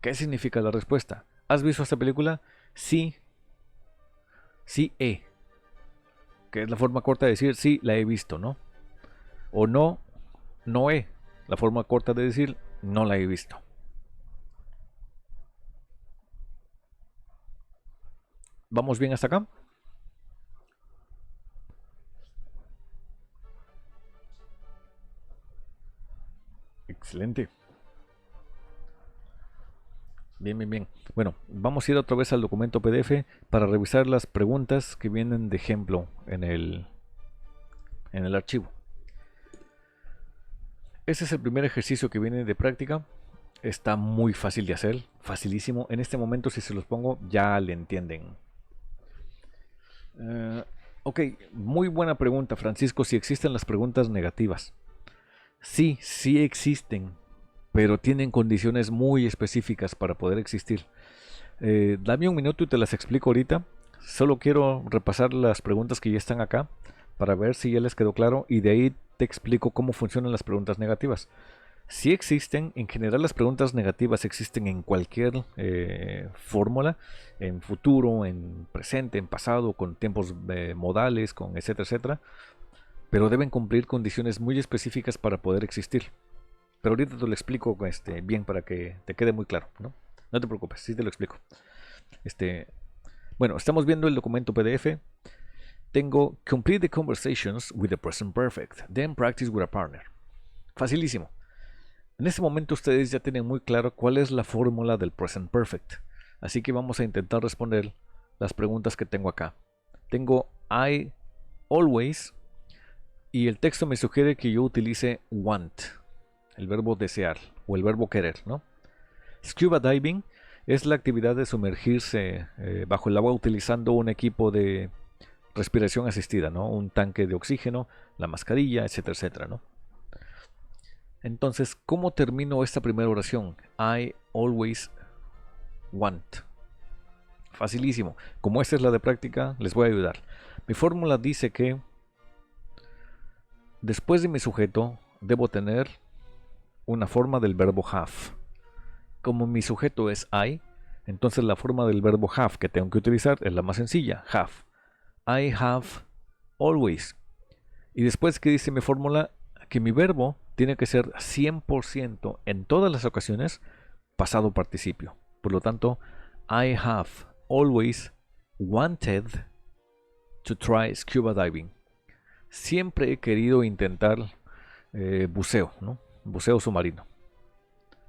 ¿Qué significa la respuesta? ¿Has visto esta película? Sí. Sí he. Que es la forma corta de decir sí, la he visto, ¿no? O no, no he. La forma corta de decir no la he visto. ¿Vamos bien hasta acá? Excelente. Bien, bien, bien. Bueno, vamos a ir otra vez al documento PDF para revisar las preguntas que vienen de ejemplo en el archivo. Este es el primer ejercicio que viene de práctica. Está muy fácil de hacer, facilísimo. En este momento, si se los pongo, ya le entienden. Ok, muy buena pregunta, Francisco. Si existen las preguntas negativas. Sí, sí existen, pero tienen condiciones muy específicas para poder existir. Dame un minuto y te las explico ahorita. Solo quiero repasar las preguntas que ya están acá para ver si ya les quedó claro y de ahí te explico cómo funcionan las preguntas negativas. Si existen, en general las preguntas negativas existen en cualquier fórmula, en futuro, en presente, en pasado, con tiempos modales, con etcétera, etcétera, pero deben cumplir condiciones muy específicas para poder existir. Pero ahorita te lo explico bien para que te quede muy claro, ¿no? No te preocupes, sí te lo explico. Bueno, estamos viendo el documento PDF. Tengo complete the conversations with the present perfect, then practice with a partner. Facilísimo. En este momento ustedes ya tienen muy claro cuál es la fórmula del present perfect. Así que vamos a intentar responder las preguntas que tengo acá. Tengo I always y el texto me sugiere que yo utilice want, el verbo desear o el verbo querer, ¿no? Scuba diving es la actividad de sumergirse bajo el agua utilizando un equipo de respiración asistida, ¿no? Un tanque de oxígeno, la mascarilla, etcétera, etcétera, ¿no? Entonces, ¿cómo termino esta primera oración? I always want. Facilísimo. Como esta es la de práctica, les voy a ayudar. Mi fórmula dice que después de mi sujeto debo tener una forma del verbo have. Como mi sujeto es I, entonces la forma del verbo have que tengo que utilizar es la más sencilla, have. I have always. Y después que dice mi fórmula que mi verbo tiene que ser 100% en todas las ocasiones pasado participio. Por lo tanto, I have always wanted to try scuba diving. Siempre he querido intentar buceo, ¿no? Buceo submarino.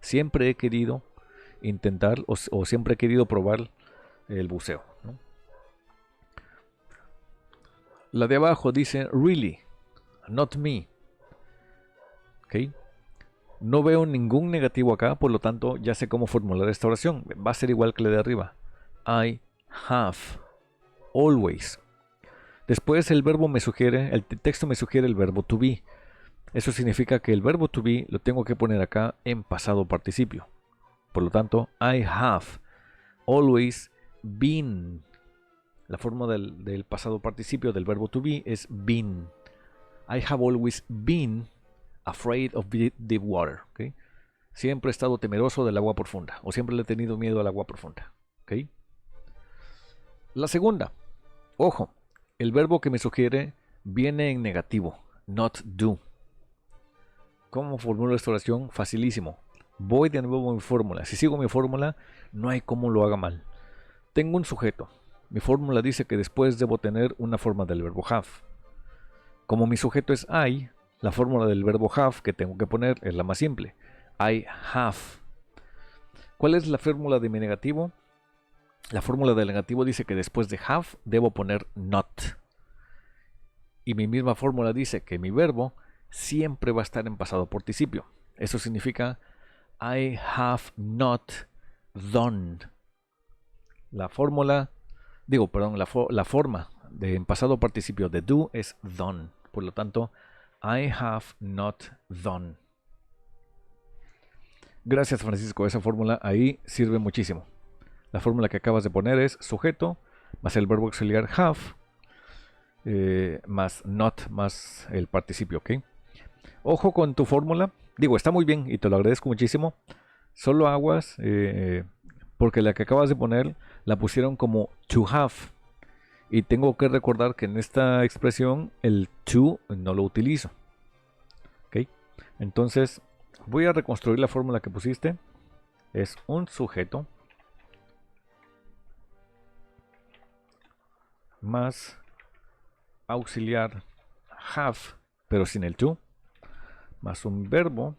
Siempre he querido intentar o siempre he querido probar el buceo, ¿no? La de abajo dice really, not me. ¿Ok? No veo ningún negativo acá, por lo tanto ya sé cómo formular esta oración. Va a ser igual que la de arriba. I have always. Después el verbo me sugiere, el texto me sugiere el verbo to be. Eso significa que el verbo to be lo tengo que poner acá en pasado participio. Por lo tanto, I have always been. La forma del pasado participio del verbo to be es been. I have always been afraid of deep water. ¿Okay? Siempre he estado temeroso del agua profunda. O siempre le he tenido miedo al agua profunda. ¿Okay? La segunda. Ojo. El verbo que me sugiere viene en negativo. Not do. ¿Cómo formulo esta oración? Facilísimo. Voy de nuevo a mi fórmula. Si sigo mi fórmula, no hay cómo lo haga mal. Tengo un sujeto. Mi fórmula dice que después debo tener una forma del verbo have. Como mi sujeto es I, la fórmula del verbo have que tengo que poner es la más simple. I have. ¿Cuál es la fórmula de mi negativo? La fórmula del negativo dice que después de have debo poner not. Y mi misma fórmula dice que mi verbo siempre va a estar en pasado participio. Eso significa I have not done. La fórmula, la forma de en pasado participio de do es done. Por lo tanto, I have not done. Gracias, Francisco. Esa fórmula ahí sirve muchísimo. La fórmula que acabas de poner es sujeto más el verbo auxiliar have más not más el participio, ¿ok? Ojo con tu fórmula. Digo, está muy bien y te lo agradezco muchísimo. Solo aguas porque la que acabas de poner la pusieron como to have. Y tengo que recordar que en esta expresión el to no lo utilizo. ¿Ok? Entonces voy a reconstruir la fórmula que pusiste. Es un sujeto más auxiliar have, pero sin el to, más un verbo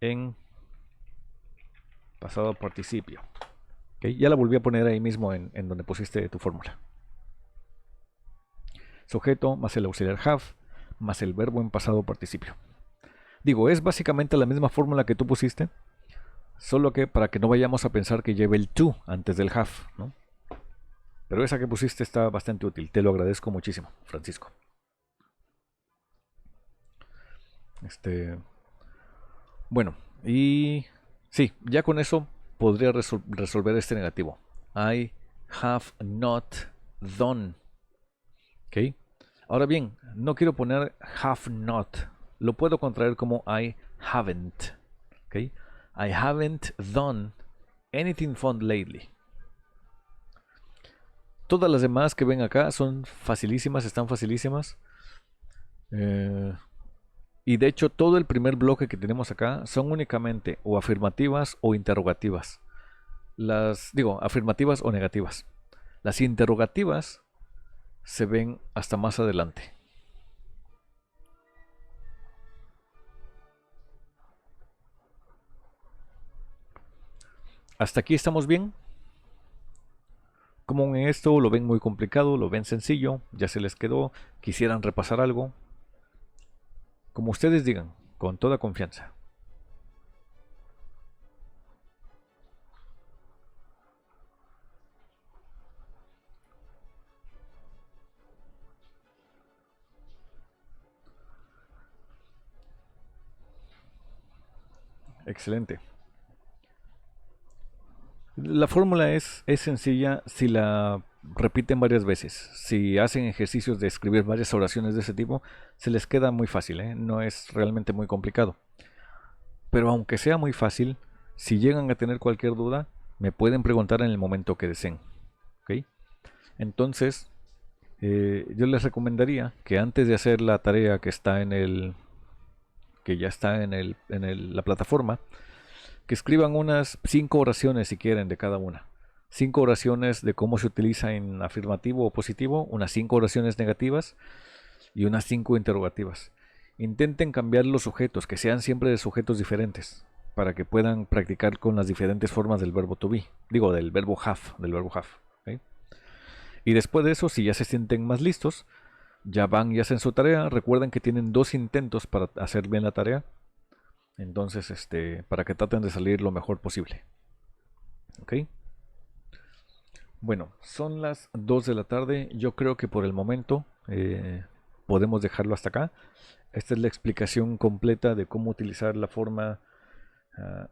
en pasado participio. ¿Okay? Ya la volví a poner ahí mismo en donde pusiste tu fórmula. Sujeto más el auxiliar have más el verbo en pasado participio. Digo, es básicamente la misma fórmula que tú pusiste, solo que para que no vayamos a pensar que lleve el to antes del have, ¿no? Pero esa que pusiste está bastante útil. Te lo agradezco muchísimo, Francisco. Bueno, y sí, ya con eso podría resolver este negativo. I have not done. ¿Ok? Ahora bien, no quiero poner have not. Lo puedo contraer como I haven't. ¿Ok? I haven't done anything fun lately. Todas las demás que ven acá son facilísimas, están facilísimas. Y de hecho todo el primer bloque que tenemos acá son únicamente o afirmativas o interrogativas. Afirmativas o negativas. Las interrogativas se ven hasta más adelante. ¿Hasta aquí estamos bien? ¿Cómo en esto lo ven muy complicado? ¿Lo ven sencillo? ¿Ya se les quedó? ¿Quisieran repasar algo? Como ustedes digan, con toda confianza. Excelente. La fórmula es sencilla si la repiten varias veces. Si hacen ejercicios de escribir varias oraciones de ese tipo, se les queda muy fácil, ¿eh? No es realmente muy complicado. Pero aunque sea muy fácil, si llegan a tener cualquier duda, me pueden preguntar en el momento que deseen. ¿Ok? Entonces, yo les recomendaría que antes de hacer la tarea que está que ya está la plataforma, que escriban unas 5 oraciones si quieren de cada una. 5 oraciones de cómo se utiliza en afirmativo o positivo, unas 5 oraciones negativas y unas 5 interrogativas. Intenten cambiar los sujetos, que sean siempre de sujetos diferentes, para que puedan practicar con las diferentes formas del verbo to be. Digo, del verbo have. ¿Okay? Y después de eso, si ya se sienten más listos, ya van y hacen su tarea. Recuerden que tienen 2 intentos para hacer bien la tarea. Entonces, para que traten de salir lo mejor posible. ¿Ok? Bueno, son las 2 de la tarde. Yo creo que por el momento podemos dejarlo hasta acá. Esta es la explicación completa de cómo utilizar la forma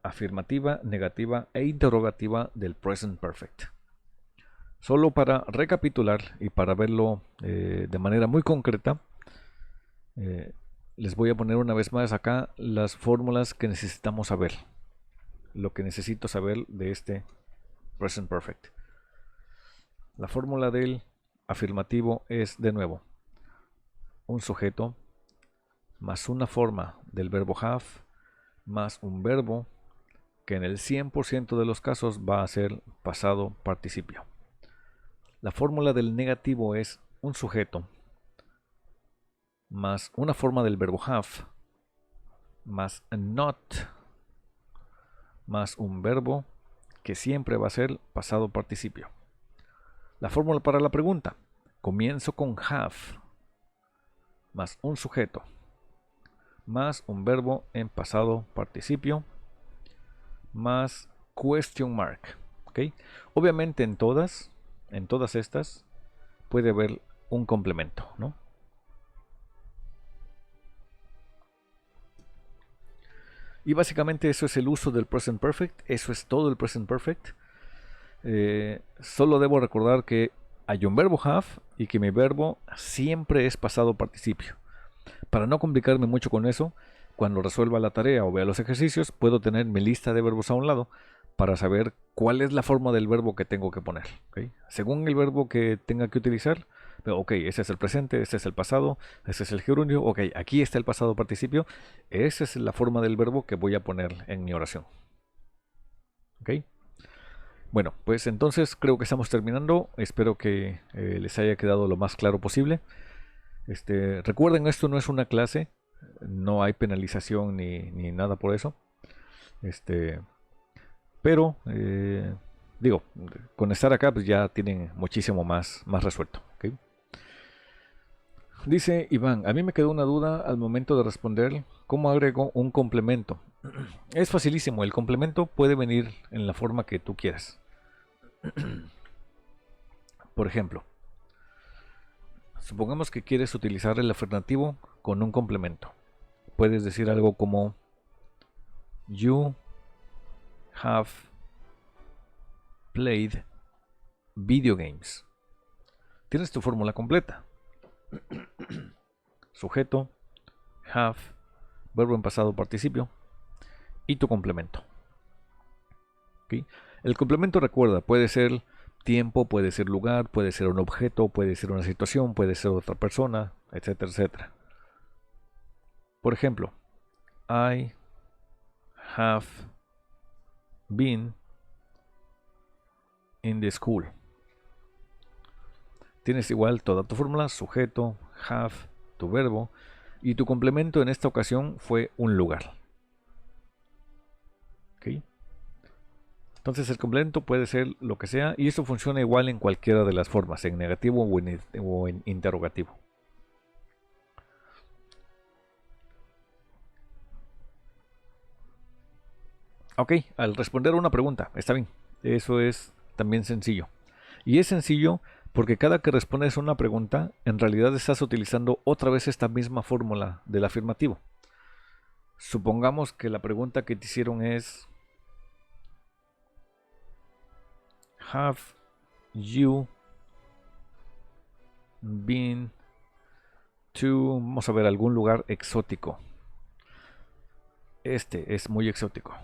afirmativa, negativa e interrogativa del present perfect. Solo para recapitular y para verlo de manera muy concreta, les voy a poner una vez más acá las fórmulas que necesitamos saber. Lo que necesito saber de este present perfect. La fórmula del afirmativo es, de nuevo, un sujeto más una forma del verbo have más un verbo que en el 100% de los casos va a ser pasado participio. La fórmula del negativo es un sujeto más una forma del verbo have más not más un verbo que siempre va a ser pasado participio. La fórmula para la pregunta: comienzo con have más un sujeto más un verbo en pasado participio más question mark. ¿Okay? Obviamente en todas estas puede haber un complemento, ¿no? Y básicamente eso es el uso del present perfect. Eso es todo el present perfect. Solo debo recordar que hay un verbo have y que mi verbo siempre es pasado participio. Para no complicarme mucho con eso, cuando resuelva la tarea o vea los ejercicios, puedo tener mi lista de verbos a un lado para saber cuál es la forma del verbo que tengo que poner. ¿Okay? Según el verbo que tenga que utilizar, ok, ese es el presente, este es el pasado, este es el gerundio, ok, aquí está el pasado participio, esa es la forma del verbo que voy a poner en mi oración. ¿Ok? Bueno, pues entonces creo que estamos terminando. Espero que les haya quedado lo más claro posible. Recuerden, esto no es una clase, no hay penalización ni nada por eso. Pero digo, con estar acá pues ya tienen muchísimo más resuelto. ¿Okay? Dice Iván, a mí me quedó una duda al momento de responder, ¿cómo agrego un complemento? Es facilísimo, el complemento puede venir en la forma que tú quieras. Por ejemplo, supongamos que quieres utilizar el afirmativo con un complemento. Puedes decir algo como You have played video games. Tienes tu fórmula completa. Sujeto, have, verbo en pasado participio y tu complemento. ¿Okay? El complemento, recuerda, puede ser tiempo, puede ser lugar, puede ser un objeto, puede ser una situación, puede ser otra persona, etcétera, etcétera. Por ejemplo, I have been in the school. Tienes igual toda tu fórmula, sujeto, have, tu verbo, y tu complemento en esta ocasión fue un lugar. ¿Ok? Entonces el complemento puede ser lo que sea, y esto funciona igual en cualquiera de las formas, en negativo o en interrogativo. Ok, al responder a una pregunta, está bien. Eso es también sencillo. Y es sencillo porque cada que respondes a una pregunta, en realidad estás utilizando otra vez esta misma fórmula del afirmativo. Supongamos que la pregunta que te hicieron es: Have you been to, vamos a ver, algún lugar exótico? Este es muy exótico.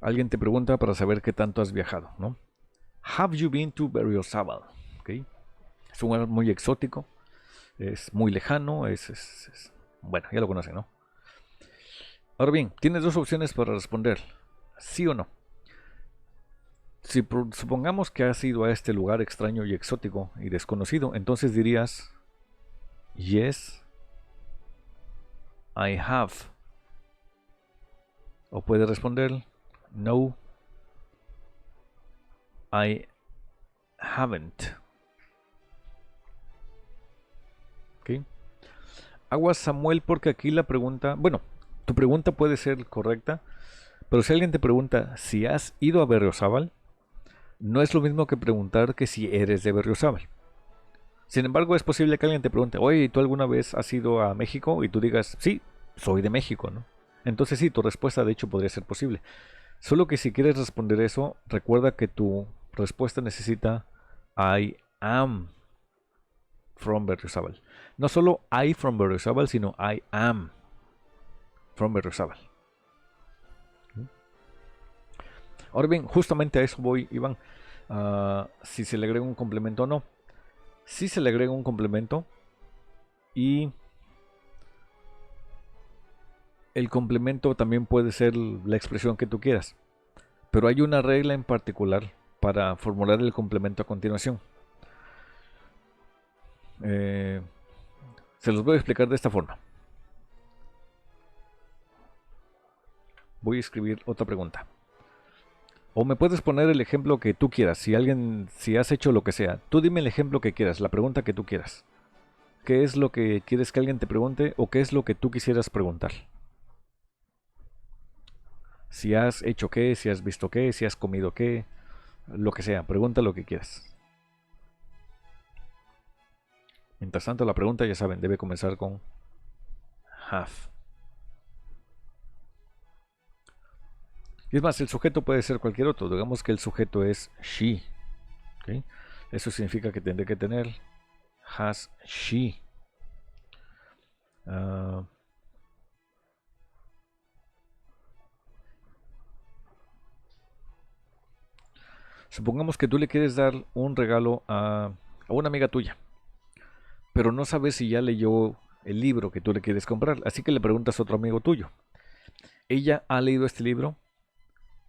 Alguien te pregunta para saber qué tanto has viajado, ¿no? Have you been to Berriozábal? ¿Okay? Es un lugar muy exótico, es muy lejano, bueno, ya lo conocen, ¿no? Ahora bien, tienes dos opciones para responder, sí o no. Si supongamos que has ido a este lugar extraño y exótico y desconocido, entonces dirías: Yes, I have. O puedes responder: No, I haven't. ¿Okay? Aguas, Samuel, porque aquí la pregunta, bueno, tu pregunta puede ser correcta, pero si alguien te pregunta si has ido a Berriozábal, no es lo mismo que preguntar que si eres de Berriozábal. Sin embargo, es posible que alguien te pregunte: oye, ¿tú alguna vez has ido a México? Y tú digas: sí, soy de México, ¿no? Entonces sí, tu respuesta de hecho podría ser posible. Solo que si quieres responder eso, recuerda que tu respuesta necesita I am from Berriozábal. No solo I from Berriozábal, sino I am from Berriozábal. Ahora bien, justamente a eso voy, Iván. Si se le agrega un complemento o no. Si se le agrega un complemento y el complemento también puede ser la expresión que tú quieras. Pero hay una regla en particular para formular el complemento a continuación. Se los voy a explicar de esta forma. Voy a escribir otra pregunta. O me puedes poner el ejemplo que tú quieras. Si has hecho lo que sea, tú dime el ejemplo que quieras, la pregunta que tú quieras. ¿Qué es lo que quieres que alguien te pregunte o qué es lo que tú quisieras preguntar? Si has hecho qué, si has visto qué, si has comido qué, lo que sea, pregunta lo que quieras. Mientras tanto, la pregunta, ya saben, debe comenzar con have. Y es más, el sujeto puede ser cualquier otro. Digamos que el sujeto es she. ¿Okay? Eso significa que tendré que tener has she. Supongamos que tú le quieres dar un regalo a una amiga tuya, pero no sabes si ya leyó el libro que tú le quieres comprar, así que le preguntas a otro amigo tuyo: ¿ella ha leído este libro?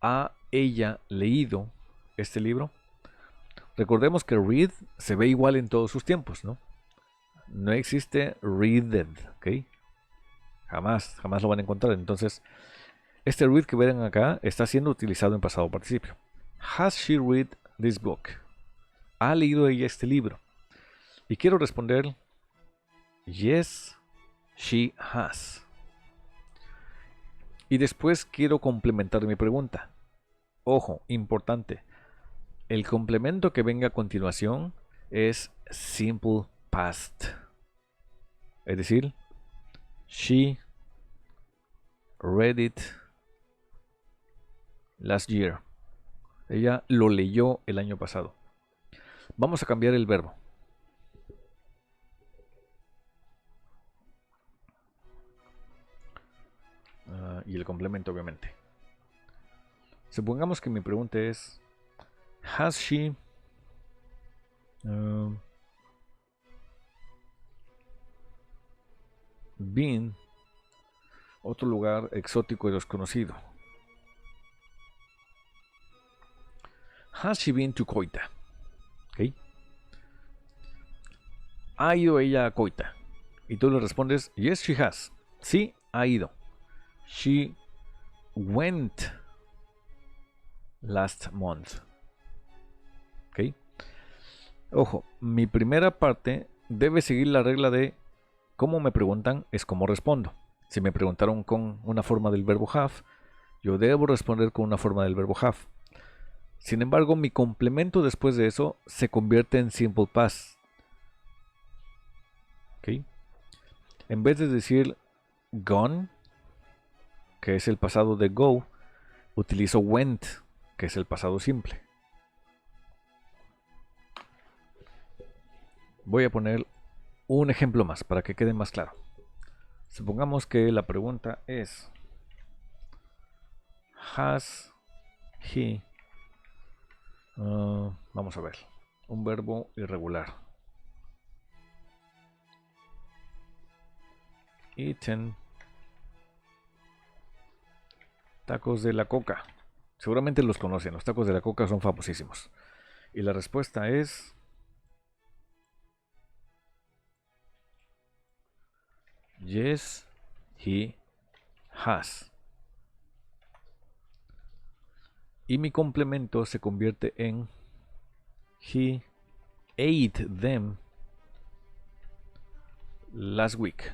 ¿Ha ella leído este libro? Recordemos que read se ve igual en todos sus tiempos, ¿no? No existe readed, ¿ok? Jamás lo van a encontrar. Entonces, este read que ven acá está siendo utilizado en pasado participio. Has she read this book? ¿Ha leído ella este libro? Y quiero responder: yes, she has. Y después quiero complementar mi pregunta. Ojo, importante. El complemento que venga a continuación es simple past. Es decir, she read it last year. Ella lo leyó el año pasado. Vamos a cambiar el verbo. Y el complemento, obviamente. Supongamos que mi pregunta es: has she been, otro lugar exótico y desconocido. Has she been to Koita? ¿Ok? ¿Ha ido ella a Koita? Y tú le respondes, yes, she has. Sí, ha ido. She went last month. ¿Ok? Ojo, mi primera parte debe seguir la regla de cómo me preguntan es cómo respondo. Si me preguntaron con una forma del verbo have, yo debo responder con una forma del verbo have. Sin embargo, mi complemento después de eso se convierte en simple past. ¿Ok? En vez de decir gone, que es el pasado de go, utilizo went, que es el pasado simple. Voy a poner un ejemplo más para que quede más claro. Supongamos que la pregunta es has he, vamos a ver, un verbo irregular, eaten tacos de la coca. Seguramente los conocen, los tacos de la coca son famosísimos. Y la respuesta es yes, he has. Y mi complemento se convierte en he ate them last week.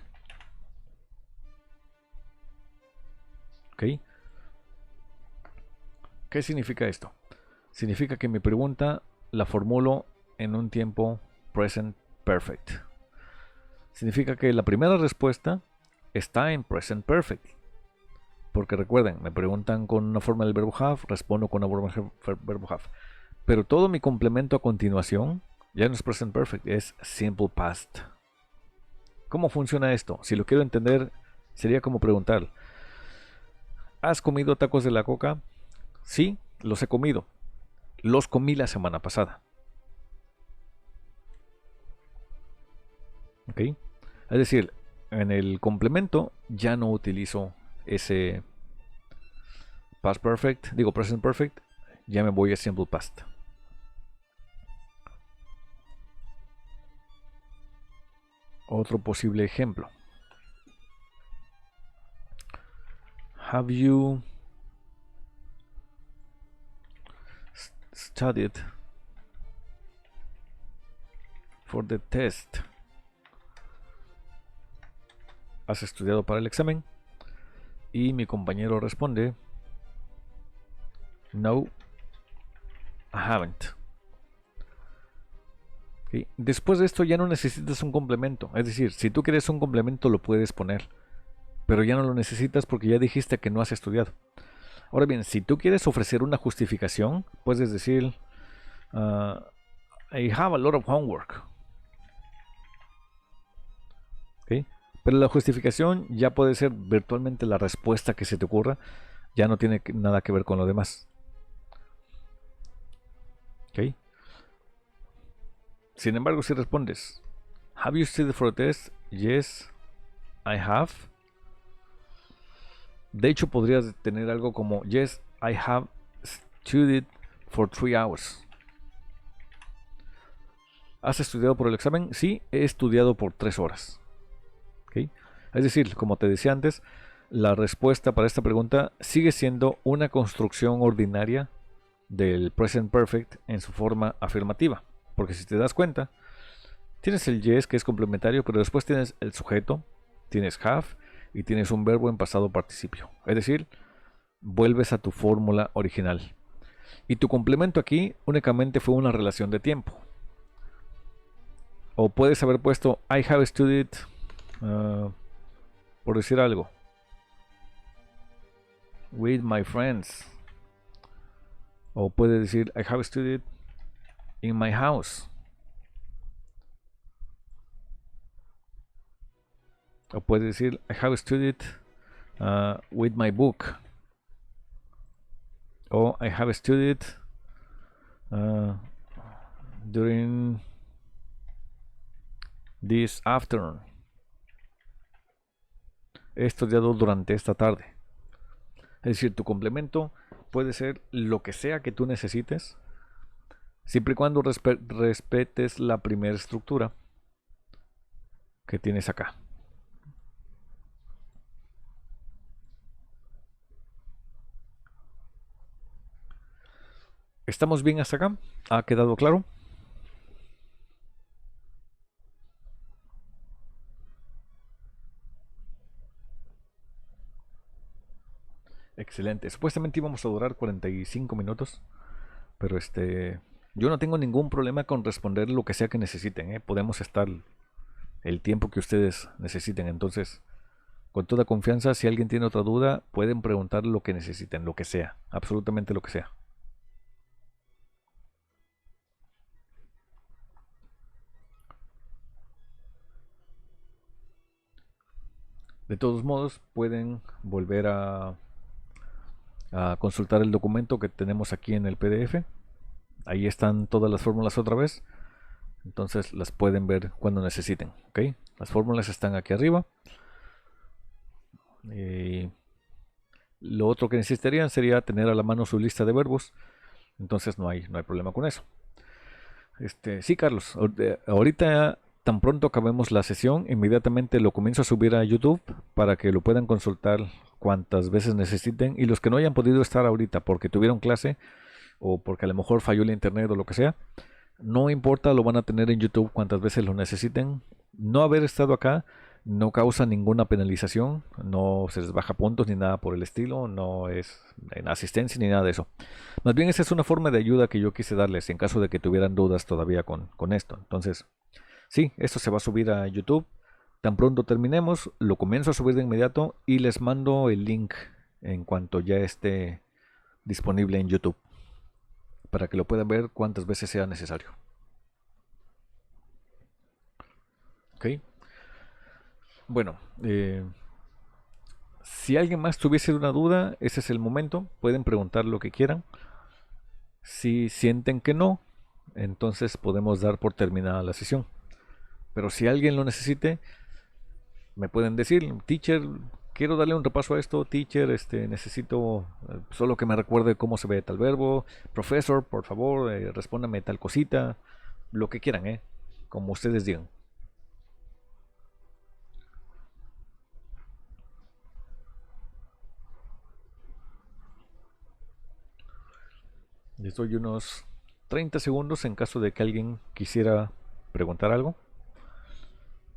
¿Ok? ¿Qué significa esto? Significa que mi pregunta la formulo en un tiempo present perfect. Significa que la primera respuesta está en present perfect. Porque recuerden, me preguntan con una forma del verbo have, respondo con una forma del verbo have. Pero todo mi complemento a continuación ya no es present perfect, es simple past. ¿Cómo funciona esto? Si lo quiero entender, sería como preguntar, ¿has comido tacos de la coca? Sí, los he comido. Los comí la semana pasada. ¿Ok? Es decir, en el complemento ya no utilizo ese past perfect, digo present perfect, ya me voy a simple past. Otro posible ejemplo. Have you studied for the test? ¿Has estudiado para el examen? Y mi compañero responde, no, I haven't. ¿Okay? Después de esto ya no necesitas un complemento. Es decir, si tú quieres un complemento lo puedes poner, pero ya no lo necesitas porque ya dijiste que no has estudiado. Ahora bien, si tú quieres ofrecer una justificación, puedes decir, I have a lot of homework. ¿Okay? Pero la justificación ya puede ser virtualmente la respuesta que se te ocurra, ya no tiene nada que ver con lo demás. ¿Okay? Sin embargo, si respondes, have you studied for a test? Yes, I have. De hecho, podrías tener algo como, yes, I have studied for 3 hours. ¿Has estudiado por el examen? Sí, he estudiado por 3 horas. ¿Okay? Es decir, como te decía antes, la respuesta para esta pregunta sigue siendo una construcción ordinaria del present perfect en su forma afirmativa. Porque si te das cuenta, tienes el yes que es complementario, pero después tienes el sujeto, tienes have y tienes un verbo en pasado participio. Es decir, vuelves a tu fórmula original. Y tu complemento aquí únicamente fue una relación de tiempo. O puedes haber puesto I have studied, por decir algo, with my friends. O puedes decir I have studied in my house. O puedes decir I have studied with my book. O I have studied during this afternoon. estudiado durante esta tarde. Es decir, tu complemento puede ser lo que sea que tú necesites, siempre y cuando respetes la primera estructura que tienes acá. ¿Estamos bien hasta acá? ¿Ha quedado claro? Excelente. Supuestamente íbamos a durar 45 minutos, pero yo no tengo ningún problema con responder lo que sea que necesiten, ¿eh? Podemos estar el tiempo que ustedes necesiten. Entonces, con toda confianza, si alguien tiene otra duda, pueden preguntar lo que necesiten, lo que sea, absolutamente lo que sea. De todos modos, pueden volver a consultar el documento que tenemos aquí en el PDF. Ahí están todas las fórmulas otra vez. Entonces las pueden ver cuando necesiten. ¿Ok? Las fórmulas están aquí arriba. Lo otro que necesitarían sería tener a la mano su lista de verbos. Entonces no hay problema con eso. Sí, Carlos. Ahorita, tan pronto acabemos la sesión, inmediatamente lo comienzo a subir a YouTube para que lo puedan consultar cuantas veces necesiten. Y los que no hayan podido estar ahorita porque tuvieron clase o porque a lo mejor falló el internet o lo que sea, no importa, lo van a tener en YouTube cuantas veces lo necesiten. No haber estado acá no causa ninguna penalización, no se les baja puntos ni nada por el estilo, no es en asistencia ni nada de eso. Más bien esa es una forma de ayuda que yo quise darles en caso de que tuvieran dudas todavía con esto. Entonces, sí, esto se va a subir a YouTube. Tan pronto terminemos, lo comienzo a subir de inmediato y les mando el link en cuanto ya esté disponible en YouTube, para que lo puedan ver cuantas veces sea necesario. Ok. Bueno, si alguien más tuviese una duda, ese es el momento. Pueden preguntar lo que quieran. Si sienten que no, entonces podemos dar por terminada la sesión. Pero si alguien lo necesite, me pueden decir, teacher, quiero darle un repaso a esto, teacher, necesito solo que me recuerde cómo se ve tal verbo, profesor, por favor, respóndame tal cosita, lo que quieran, como ustedes digan. Les doy unos 30 segundos en caso de que alguien quisiera preguntar algo.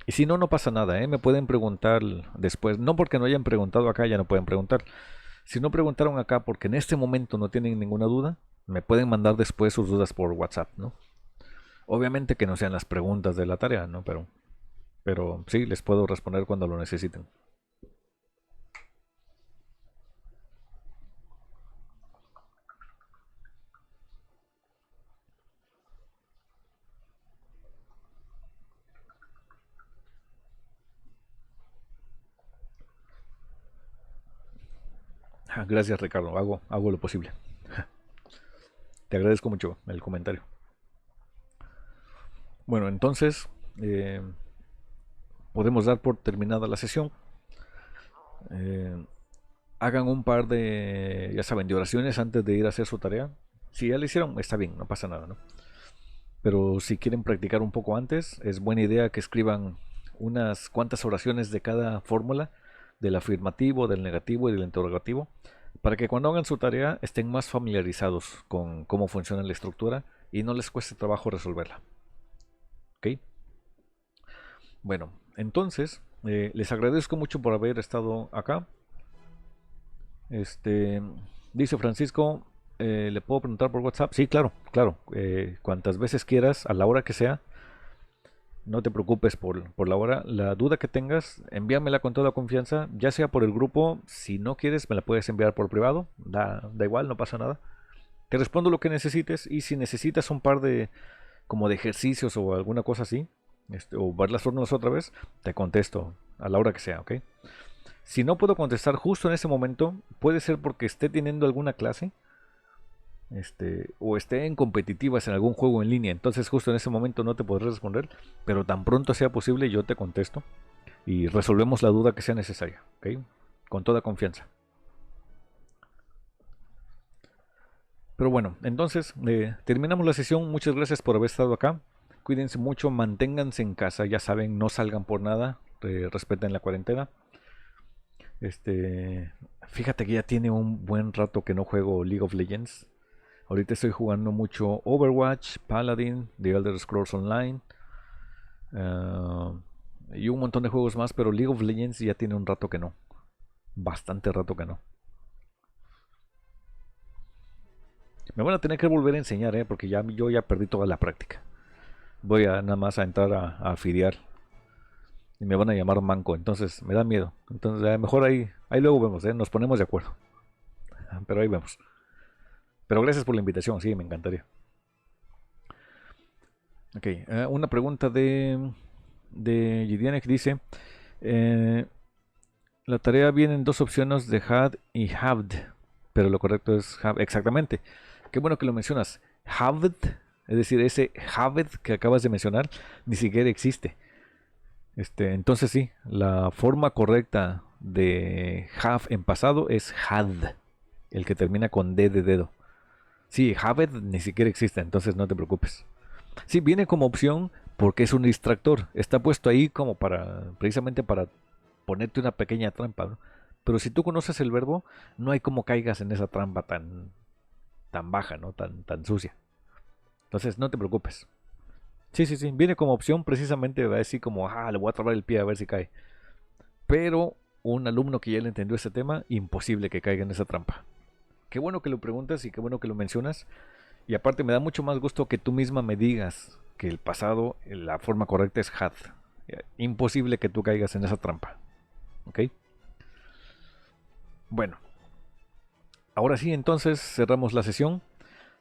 Y si no, no pasa nada, me pueden preguntar después. No porque no hayan preguntado acá, ya no pueden preguntar. Si no preguntaron acá porque en este momento no tienen ninguna duda, me pueden mandar después sus dudas por WhatsApp, ¿no? Obviamente que no sean las preguntas de la tarea, ¿no? Pero sí, les puedo responder cuando lo necesiten. Gracias, Ricardo. Hago lo posible. Te agradezco mucho el comentario. Bueno, entonces podemos dar por terminada la sesión. Hagan un par de, ya saben, de oraciones antes de ir a hacer su tarea. Si ya la hicieron, está bien, no pasa nada, ¿no? Pero si quieren practicar un poco antes, es buena idea que escriban unas cuantas oraciones de cada fórmula, del afirmativo, del negativo y del interrogativo, para que cuando hagan su tarea estén más familiarizados con cómo funciona la estructura y no les cueste trabajo resolverla. ¿Ok? Bueno, entonces, les agradezco mucho por haber estado acá. Dice Francisco, ¿le puedo preguntar por WhatsApp? Sí, claro, claro. Cuantas veces quieras, a la hora que sea. No te preocupes por la hora. La duda que tengas, envíamela con toda confianza, ya sea por el grupo. Si no quieres, me la puedes enviar por privado. Da igual, no pasa nada. Te respondo lo que necesites y si necesitas un par de como de ejercicios o alguna cosa así, o ver las fórmulas otra vez, te contesto a la hora que sea, ¿ok? Si no puedo contestar justo en ese momento, puede ser porque esté teniendo alguna clase, o esté en competitivas en algún juego en línea. Entonces justo en ese momento no te podré responder, pero tan pronto sea posible yo te contesto y resolvemos la duda que sea necesaria. ¿ok? Con toda confianza. Pero bueno, entonces terminamos la sesión. Muchas gracias por haber estado acá. Cuídense mucho, manténganse en casa, ya saben, no salgan por nada, respeten la cuarentena. Fíjate que ya tiene un buen rato que no juego League of Legends. Ahorita estoy jugando mucho Overwatch, Paladin, The Elder Scrolls Online, y un montón de juegos más, pero League of Legends ya tiene un rato que no. Bastante rato que no. Me van a tener que volver a enseñar, porque yo ya perdí toda la práctica. Voy a nada más a entrar a fidear. Y me van a llamar manco, entonces me da miedo. Entonces mejor ahí luego vemos, nos ponemos de acuerdo. Pero ahí vemos. Pero gracias por la invitación, sí, me encantaría. Ok, una pregunta de Gideon que dice: la tarea viene en dos opciones de had y haved, pero lo correcto es have, exactamente. Qué bueno que lo mencionas. Haved, es decir, ese haved que acabas de mencionar, ni siquiera existe. Entonces sí, la forma correcta de have en pasado es had, el que termina con d de dedo. Sí, haved ni siquiera existe, entonces no te preocupes. Sí, viene como opción porque es un distractor. Está puesto ahí como precisamente para ponerte una pequeña trampa, ¿no? Pero si tú conoces el verbo, no hay como caigas en esa trampa tan baja, ¿no? Tan sucia. Entonces no te preocupes. Sí, viene como opción precisamente así como, le voy a trabar el pie a ver si cae. Pero un alumno que ya le entendió ese tema, imposible que caiga en esa trampa. Qué bueno que lo preguntas y qué bueno que lo mencionas. Y aparte me da mucho más gusto que tú misma me digas que el pasado, la forma correcta es had. Imposible que tú caigas en esa trampa. ¿Ok? Bueno. Ahora sí, entonces cerramos la sesión.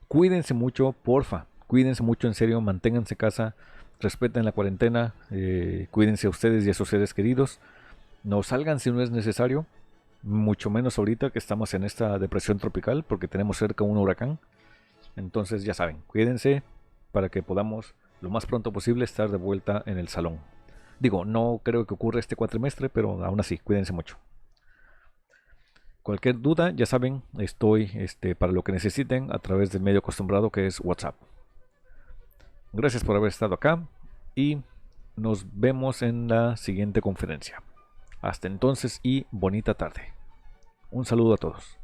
Cuídense mucho, porfa. Cuídense mucho, en serio. Manténganse en casa. Respeten la cuarentena. Cuídense a ustedes y a sus seres queridos. No salgan si no es necesario. Mucho menos ahorita que estamos en esta depresión tropical porque tenemos cerca un huracán. Entonces ya saben, cuídense para que podamos lo más pronto posible estar de vuelta en el salón. Digo, no creo que ocurra este cuatrimestre, pero aún así, cuídense mucho. Cualquier duda, ya saben, estoy para lo que necesiten a través del medio acostumbrado que es WhatsApp. Gracias por haber estado acá y nos vemos en la siguiente conferencia. Hasta entonces y bonita tarde. Un saludo a todos.